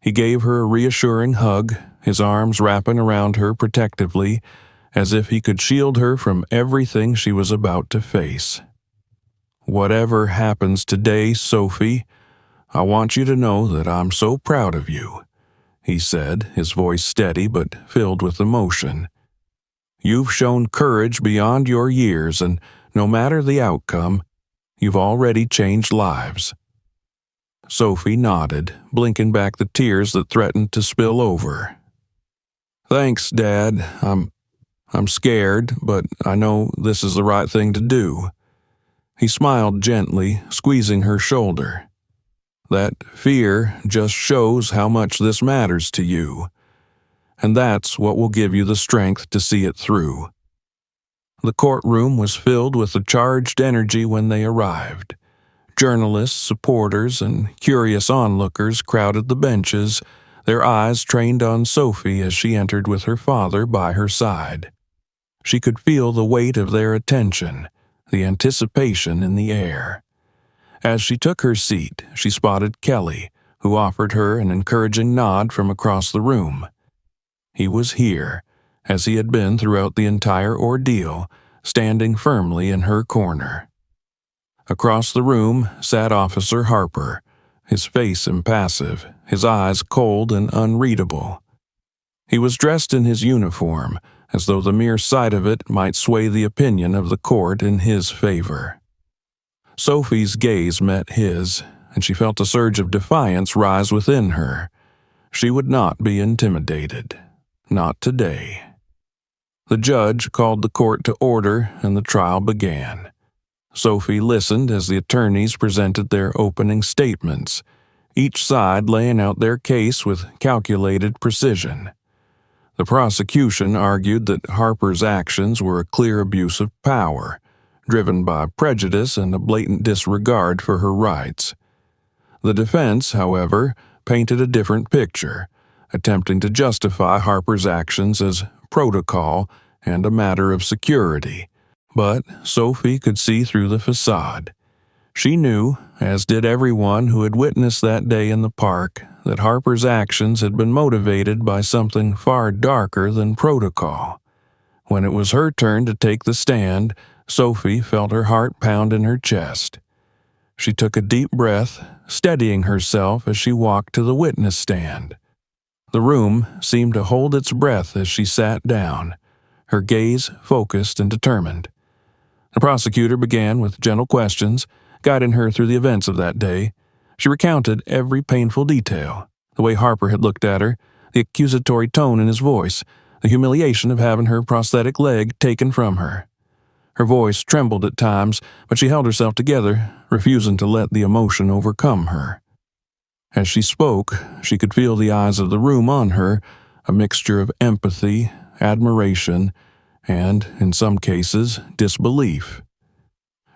He gave her a reassuring hug, his arms wrapping around her protectively, as if he could shield her from everything she was about to face. "Whatever happens today, Sophie, I want you to know that I'm so proud of you," he said, his voice steady but filled with emotion. "You've shown courage beyond your years, and no matter the outcome, you've already changed lives." Sophie nodded, blinking back the tears that threatened to spill over. "Thanks, Dad. I'm scared, but I know this is the right thing to do." He smiled gently, squeezing her shoulder. "That fear just shows how much this matters to you, and that's what will give you the strength to see it through." The courtroom was filled with a charged energy when they arrived. Journalists, supporters, and curious onlookers crowded the benches, their eyes trained on Sophie as she entered with her father by her side. She could feel the weight of their attention, the anticipation in the air. As she took her seat, she spotted Kelly, who offered her an encouraging nod from across the room. He was here, as he had been throughout the entire ordeal, standing firmly in her corner. Across the room sat Officer Harper, his face impassive, his eyes cold and unreadable. He was dressed in his uniform, as though the mere sight of it might sway the opinion of the court in his favor. Sophie's gaze met his, and she felt a surge of defiance rise within her. She would not be intimidated. Not today. The judge called the court to order, and the trial began. Sophie listened as the attorneys presented their opening statements, each side laying out their case with calculated precision. The prosecution argued that Harper's actions were a clear abuse of power, driven by prejudice and a blatant disregard for her rights. The defense, however, painted a different picture, attempting to justify Harper's actions as protocol and a matter of security. But Sophie could see through the facade. She knew, as did everyone who had witnessed that day in the park, that Harper's actions had been motivated by something far darker than protocol. When it was her turn to take the stand, Sophie felt her heart pound in her chest. She took a deep breath, steadying herself as she walked to the witness stand. The room seemed to hold its breath as she sat down, her gaze focused and determined. The prosecutor began with gentle questions, guiding her through the events of that day. She recounted every painful detail, the way Harper had looked at her, the accusatory tone in his voice, the humiliation of having her prosthetic leg taken from her. Her voice trembled at times, but she held herself together, refusing to let the emotion overcome her. As she spoke, she could feel the eyes of the room on her, a mixture of empathy, admiration, and, in some cases, disbelief.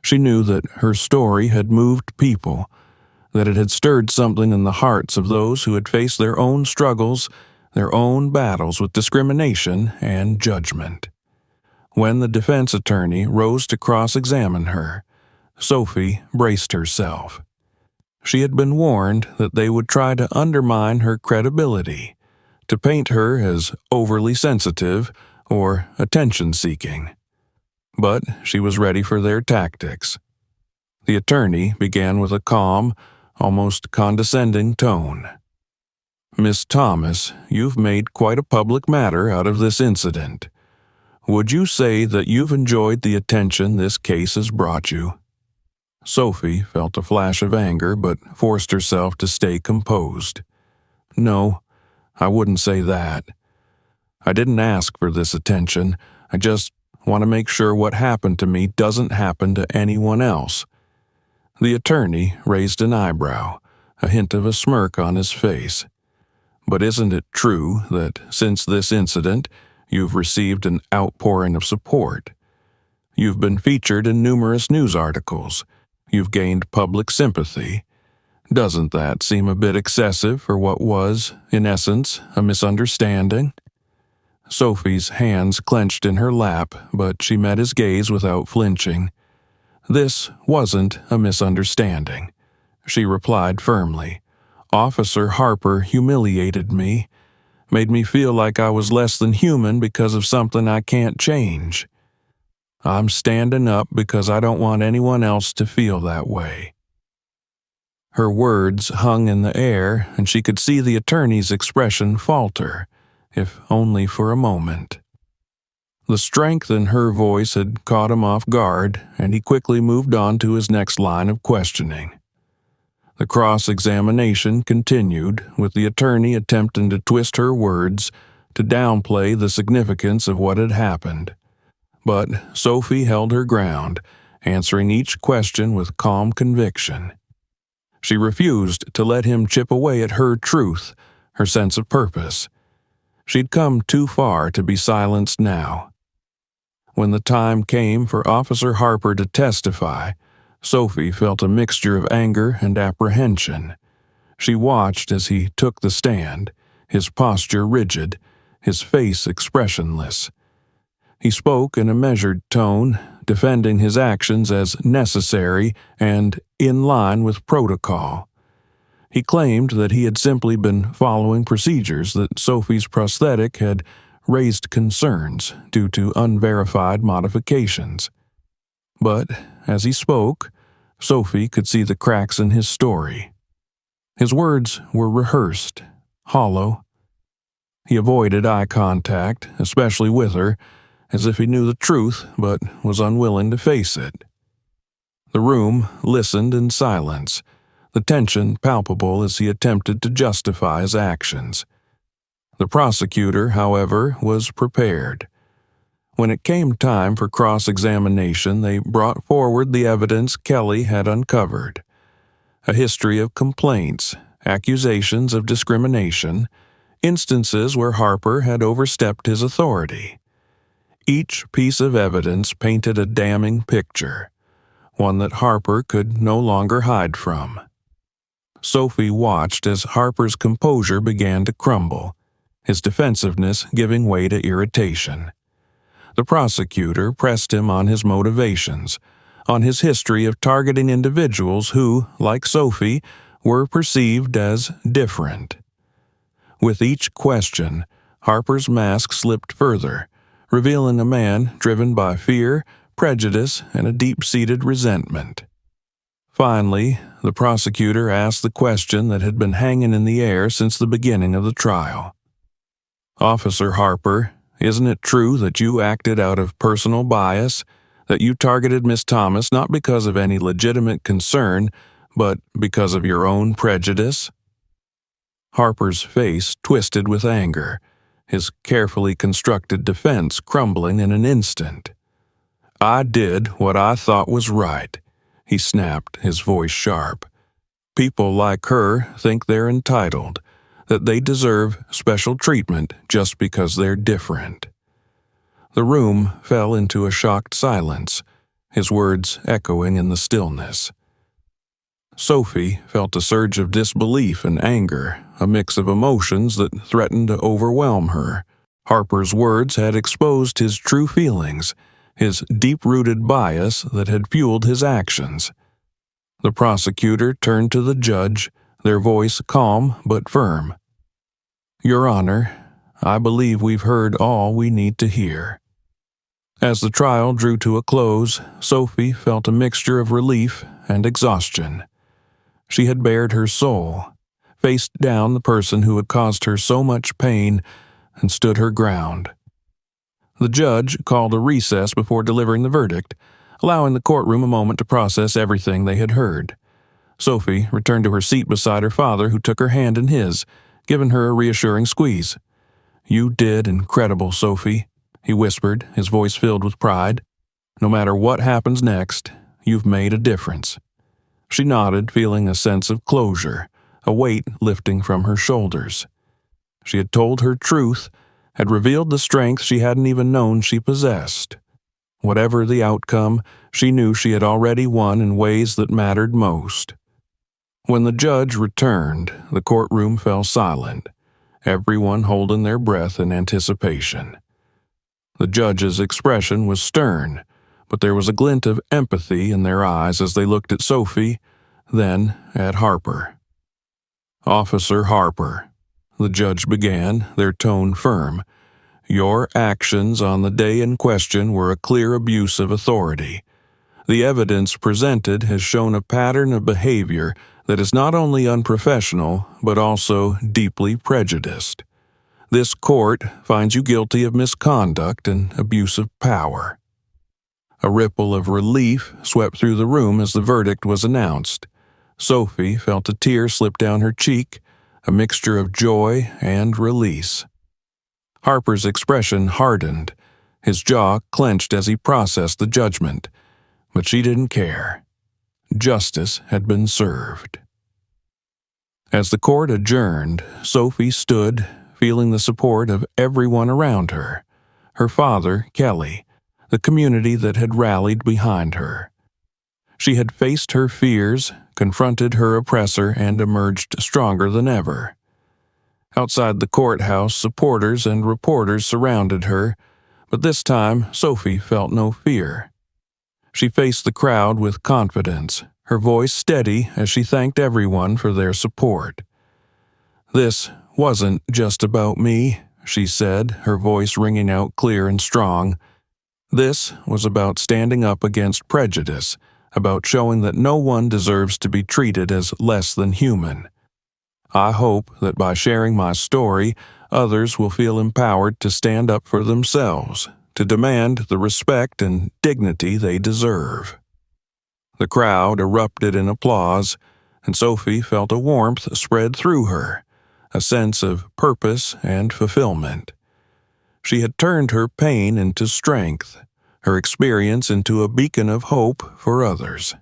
She knew that her story had moved people, that it had stirred something in the hearts of those who had faced their own struggles, their own battles with discrimination and judgment. When the defense attorney rose to cross-examine her, Sophie braced herself. She had been warned that they would try to undermine her credibility, to paint her as overly sensitive or attention-seeking. But she was ready for their tactics. The attorney began with a calm, almost condescending tone. "Miss Thomas, you've made quite a public matter out of this incident. Would you say that you've enjoyed the attention this case has brought you?" Sophie felt a flash of anger but forced herself to stay composed. "No, I wouldn't say that. I didn't ask for this attention. I just want to make sure what happened to me doesn't happen to anyone else." The attorney raised an eyebrow, a hint of a smirk on his face. "But isn't it true that since this incident, you've received an outpouring of support? You've been featured in numerous news articles. You've gained public sympathy. Doesn't that seem a bit excessive for what was, in essence, a misunderstanding?" Sophie's hands clenched in her lap, but she met his gaze without flinching. "This wasn't a misunderstanding," she replied firmly. "Officer Harper humiliated me, made me feel like I was less than human because of something I can't change. I'm standing up because I don't want anyone else to feel that way." Her words hung in the air, and she could see the attorney's expression falter, if only for a moment. The strength in her voice had caught him off guard, and he quickly moved on to his next line of questioning. The cross-examination continued, with the attorney attempting to twist her words, to downplay the significance of what had happened. But Sophie held her ground, answering each question with calm conviction. She refused to let him chip away at her truth, her sense of purpose. She'd come too far to be silenced now. When the time came for Officer Harper to testify, Sophie felt a mixture of anger and apprehension. She watched as he took the stand, his posture rigid, his face expressionless. He spoke in a measured tone, defending his actions as necessary and in line with protocol. He claimed that he had simply been following procedures, that Sophie's prosthetic had raised concerns due to unverified modifications. But as he spoke, Sophie could see the cracks in his story. His words were rehearsed, hollow. He avoided eye contact, especially with her, as if he knew the truth but was unwilling to face it. The room listened in silence, the tension palpable as he attempted to justify his actions. The prosecutor, however, was prepared. When it came time for cross-examination, they brought forward the evidence Kelly had uncovered. A history of complaints, accusations of discrimination, instances where Harper had overstepped his authority. Each piece of evidence painted a damning picture, one that Harper could no longer hide from. Sophie watched as Harper's composure began to crumble, his defensiveness giving way to irritation. The prosecutor pressed him on his motivations, on his history of targeting individuals who, like Sophie, were perceived as different. With each question, Harper's mask slipped further, revealing a man driven by fear, prejudice, and a deep-seated resentment. Finally, the prosecutor asked the question that had been hanging in the air since the beginning of the trial. "Officer Harper, isn't it true that you acted out of personal bias, that you targeted Miss Thomas not because of any legitimate concern, but because of your own prejudice?" Harper's face twisted with anger, his carefully constructed defense crumbling in an instant. "I did what I thought was right," he snapped, his voice sharp. "People like her think they're entitled, that they deserve special treatment just because they're different." The room fell into a shocked silence, his words echoing in the stillness. Sophie felt a surge of disbelief and anger, a mix of emotions that threatened to overwhelm her. Harper's words had exposed his true feelings, his deep-rooted bias that had fueled his actions. The prosecutor turned to the judge, their voice calm but firm. "Your Honor, I believe we've heard all we need to hear." As the trial drew to a close, Sophie felt a mixture of relief and exhaustion. She had bared her soul, faced down the person who had caused her so much pain, and stood her ground. The judge called a recess before delivering the verdict, allowing the courtroom a moment to process everything they had heard. Sophie returned to her seat beside her father, who took her hand in his, giving her a reassuring squeeze. "You did incredible, Sophie," he whispered, his voice filled with pride. "No matter what happens next, you've made a difference." She nodded, feeling a sense of closure, a weight lifting from her shoulders. She had told her truth, had revealed the strength she hadn't even known she possessed. Whatever the outcome, she knew she had already won in ways that mattered most. When the judge returned, the courtroom fell silent, everyone holding their breath in anticipation. The judge's expression was stern, but there was a glint of empathy in their eyes as they looked at Sophie, then at Harper. "Officer Harper," the judge began, their tone firm, "your actions on the day in question were a clear abuse of authority. The evidence presented has shown a pattern of behavior that is not only unprofessional, but also deeply prejudiced. This court finds you guilty of misconduct and abuse of power." A ripple of relief swept through the room as the verdict was announced. Sophie felt a tear slip down her cheek, a mixture of joy and release. Harper's expression hardened, his jaw clenched as he processed the judgment, but she didn't care. Justice had been served. As the court adjourned, Sophie stood, feeling the support of everyone around her. Her father, Kelly, the community that had rallied behind her. She had faced her fears, confronted her oppressor, and emerged stronger than ever. Outside the courthouse, supporters and reporters surrounded her, but this time Sophie felt no fear. She faced the crowd with confidence, her voice steady as she thanked everyone for their support. "This wasn't just about me," she said, her voice ringing out clear and strong. "This was about standing up against prejudice, about showing that no one deserves to be treated as less than human. I hope that by sharing my story, others will feel empowered to stand up for themselves, to demand the respect and dignity they deserve." The crowd erupted in applause, and Sophie felt a warmth spread through her, a sense of purpose and fulfillment. She had turned her pain into strength, her experience into a beacon of hope for others.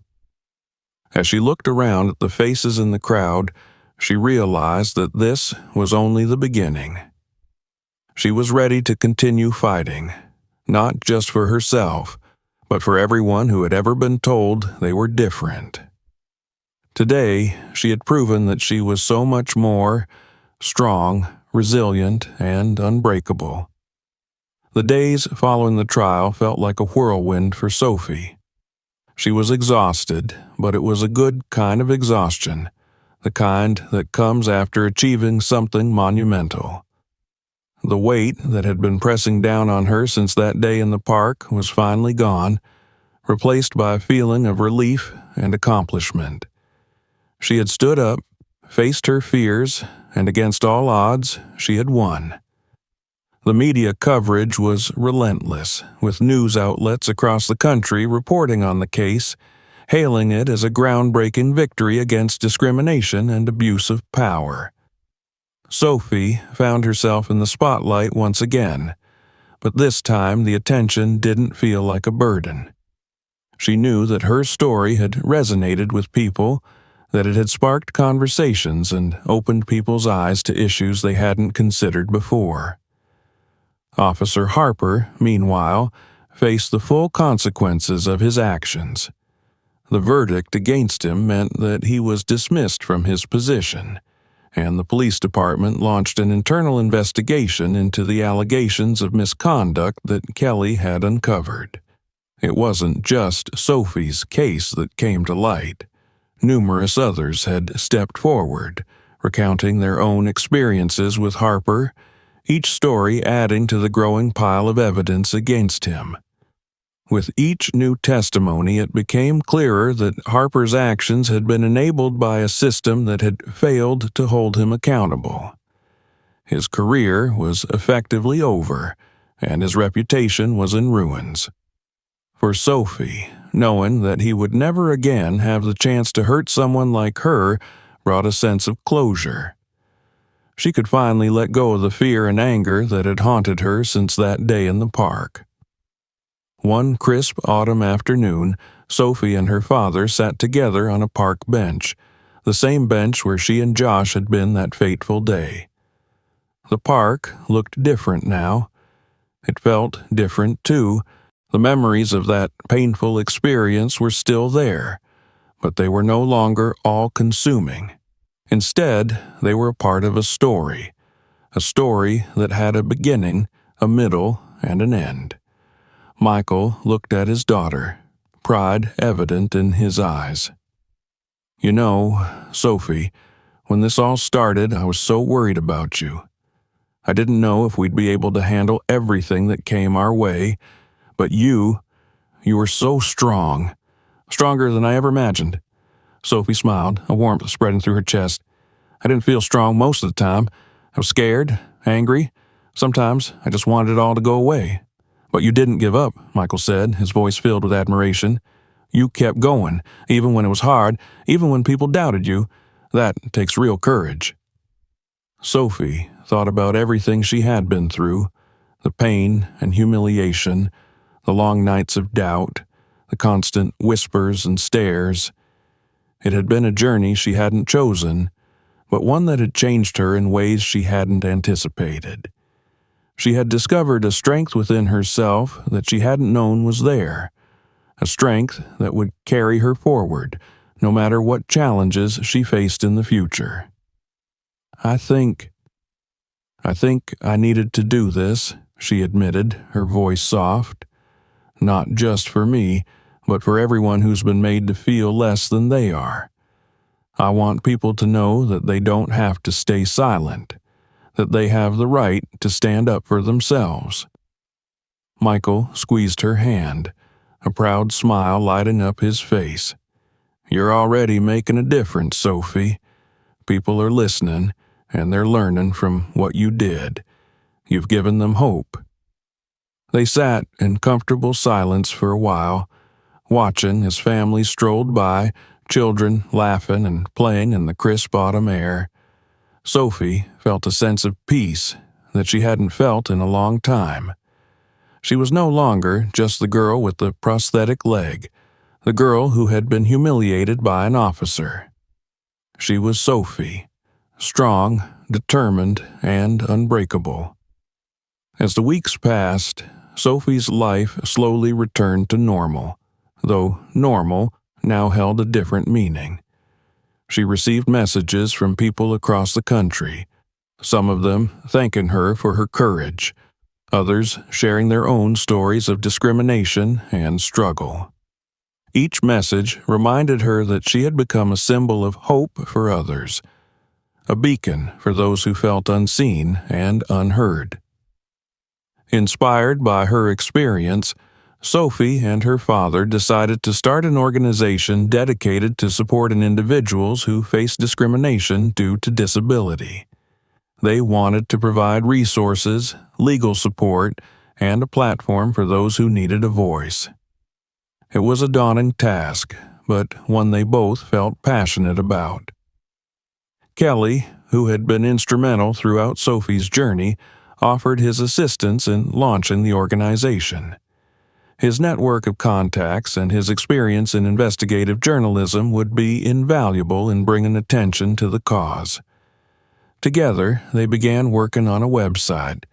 As she looked around at the faces in the crowd, she realized that this was only the beginning. She was ready to continue fighting, not just for herself, but for everyone who had ever been told they were different. Today, she had proven that she was so much more, strong, resilient, and unbreakable. The days following the trial felt like a whirlwind for Sophie. She was exhausted, but it was a good kind of exhaustion, the kind that comes after achieving something monumental. The weight that had been pressing down on her since that day in the park was finally gone, replaced by a feeling of relief and accomplishment. She had stood up, faced her fears, and against all odds, she had won. The media coverage was relentless, with news outlets across the country reporting on the case, hailing it as a groundbreaking victory against discrimination and abuse of power. Sophie found herself in the spotlight once again, but this time the attention didn't feel like a burden. She knew that her story had resonated with people, that it had sparked conversations and opened people's eyes to issues they hadn't considered before. Officer Harper, meanwhile, faced the full consequences of his actions. The verdict against him meant that he was dismissed from his position, and the police department launched an internal investigation into the allegations of misconduct that Kelly had uncovered. It wasn't just Sophie's case that came to light. Numerous others had stepped forward, recounting their own experiences with Harper, each story adding to the growing pile of evidence against him. With each new testimony, it became clearer that Harper's actions had been enabled by a system that had failed to hold him accountable. His career was effectively over, and his reputation was in ruins. For Sophie, knowing that he would never again have the chance to hurt someone like her brought a sense of closure. She could finally let go of the fear and anger that had haunted her since that day in the park. One crisp autumn afternoon, Sophie and her father sat together on a park bench, the same bench where she and Josh had been that fateful day. The park looked different now. It felt different, too. The memories of that painful experience were still there, but they were no longer all-consuming. Instead, they were a part of a story that had a beginning, a middle, and an end. Michael looked at his daughter, pride evident in his eyes. "You know, Sophie, when this all started, I was so worried about you. I didn't know if we'd be able to handle everything that came our way, but you were so strong, stronger than I ever imagined." Sophie smiled, a warmth spreading through her chest. "I didn't feel strong most of the time. I was scared, angry. Sometimes I just wanted it all to go away. But you didn't give up," Michael said, his voice filled with admiration. "You kept going, even when it was hard, even when people doubted you. That takes real courage." Sophie thought about everything she had been through, the pain and humiliation, the long nights of doubt, the constant whispers and stares. It had been a journey she hadn't chosen, but one that had changed her in ways she hadn't anticipated. She had discovered a strength within herself that she hadn't known was there, a strength that would carry her forward, no matter what challenges she faced in the future. I think I needed to do this," she admitted, her voice soft. "Not just for me, but for everyone who's been made to feel less than they are. I want people to know that they don't have to stay silent, that they have the right to stand up for themselves." Michael squeezed her hand, a proud smile lighting up his face. "You're already making a difference, Sophie. People are listening, and they're learning from what you did. You've given them hope." They sat in comfortable silence for a while, watching as families strolled by, children laughing and playing in the crisp autumn air. Sophie felt a sense of peace that she hadn't felt in a long time. She was no longer just the girl with the prosthetic leg, the girl who had been humiliated by an officer. She was Sophie, strong, determined, and unbreakable. As the weeks passed, Sophie's life slowly returned to normal, though normal now held a different meaning. She received messages from people across the country, some of them thanking her for her courage, others sharing their own stories of discrimination and struggle. Each message reminded her that she had become a symbol of hope for others, a beacon for those who felt unseen and unheard. Inspired by her experience, Sophie and her father decided to start an organization dedicated to supporting individuals who face discrimination due to disability. They wanted to provide resources, legal support, and a platform for those who needed a voice. It was a daunting task, but one they both felt passionate about. Kelly, who had been instrumental throughout Sophie's journey, offered his assistance in launching the organization. His network of contacts and his experience in investigative journalism would be invaluable in bringing attention to the cause. Together, they began working on a website,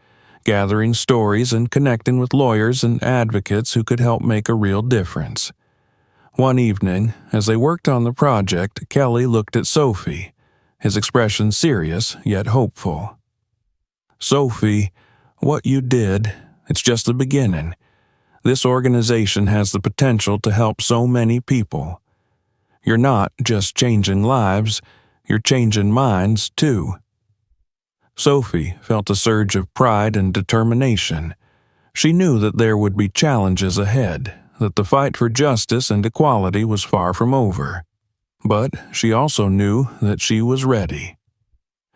gathering stories and connecting with lawyers and advocates who could help make a real difference. One evening, as they worked on the project, Kelly looked at Sophie, his expression serious yet hopeful. "Sophie, what you did, it's just the beginning. This organization has the potential to help so many people. You're not just changing lives, you're changing minds too." Sophie felt a surge of pride and determination. She knew that there would be challenges ahead, that the fight for justice and equality was far from over. But she also knew that she was ready.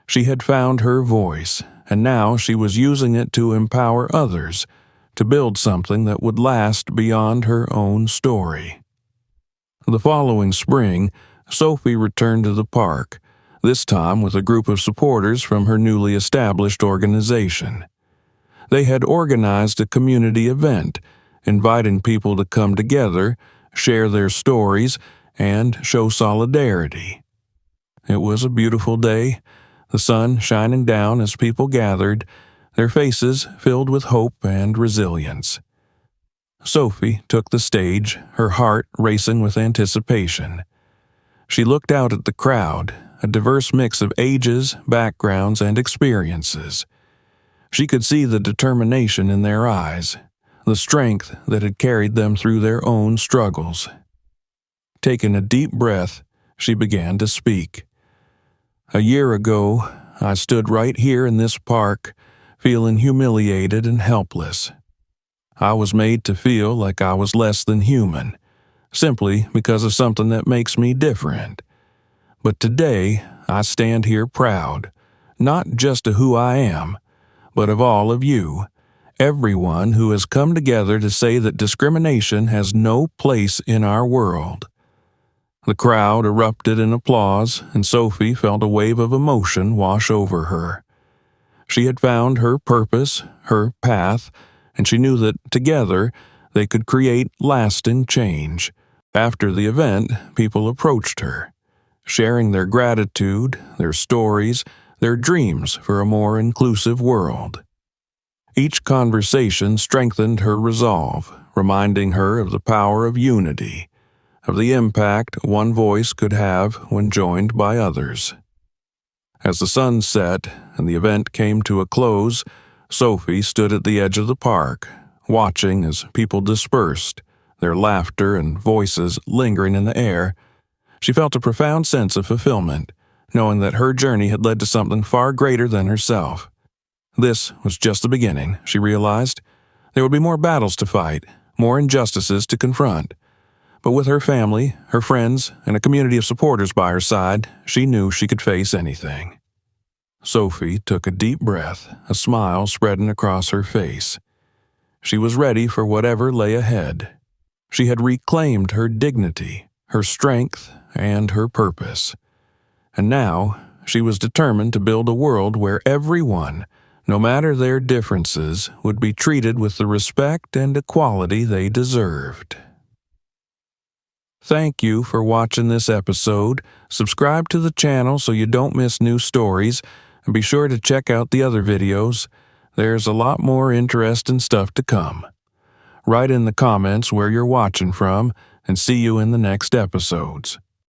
She had found her voice, and now she was using it to empower others, to build something that would last beyond her own story. The following spring, Sophie returned to the park, this time with a group of supporters from her newly established organization. They had organized a community event, inviting people to come together, share their stories, and show solidarity. It was a beautiful day, the sun shining down as people gathered, their faces filled with hope and resilience. Sophie took the stage, her heart racing with anticipation. She looked out at the crowd, a diverse mix of ages, backgrounds, and experiences. She could see the determination in their eyes, the strength that had carried them through their own struggles. Taking a deep breath, she began to speak. "A year ago, I stood right here in this park, feeling humiliated and helpless. I was made to feel like I was less than human, simply because of something that makes me different. But today, I stand here proud, not just of who I am, but of all of you, everyone who has come together to say that discrimination has no place in our world." The crowd erupted in applause, and Sophie felt a wave of emotion wash over her. She had found her purpose, her path, and she knew that together they could create lasting change. After the event, people approached her, sharing their gratitude, their stories, their dreams for a more inclusive world. Each conversation strengthened her resolve, reminding her of the power of unity, of the impact one voice could have when joined by others. As the sun set and the event came to a close, Sophie stood at the edge of the park, watching as people dispersed, their laughter and voices lingering in the air. She felt a profound sense of fulfillment, knowing that her journey had led to something far greater than herself. This was just the beginning, she realized. There would be more battles to fight, more injustices to confront. But with her family, her friends, and a community of supporters by her side, she knew she could face anything. Sophie took a deep breath, a smile spreading across her face. She was ready for whatever lay ahead. She had reclaimed her dignity, her strength, and her purpose. And now, she was determined to build a world where everyone, no matter their differences, would be treated with the respect and equality they deserved. Thank you for watching this episode. Subscribe to the channel so you don't miss new stories, and be sure to check out the other videos. There's a lot more interesting stuff to come. Write in the comments where you're watching from, and see you in the next episodes.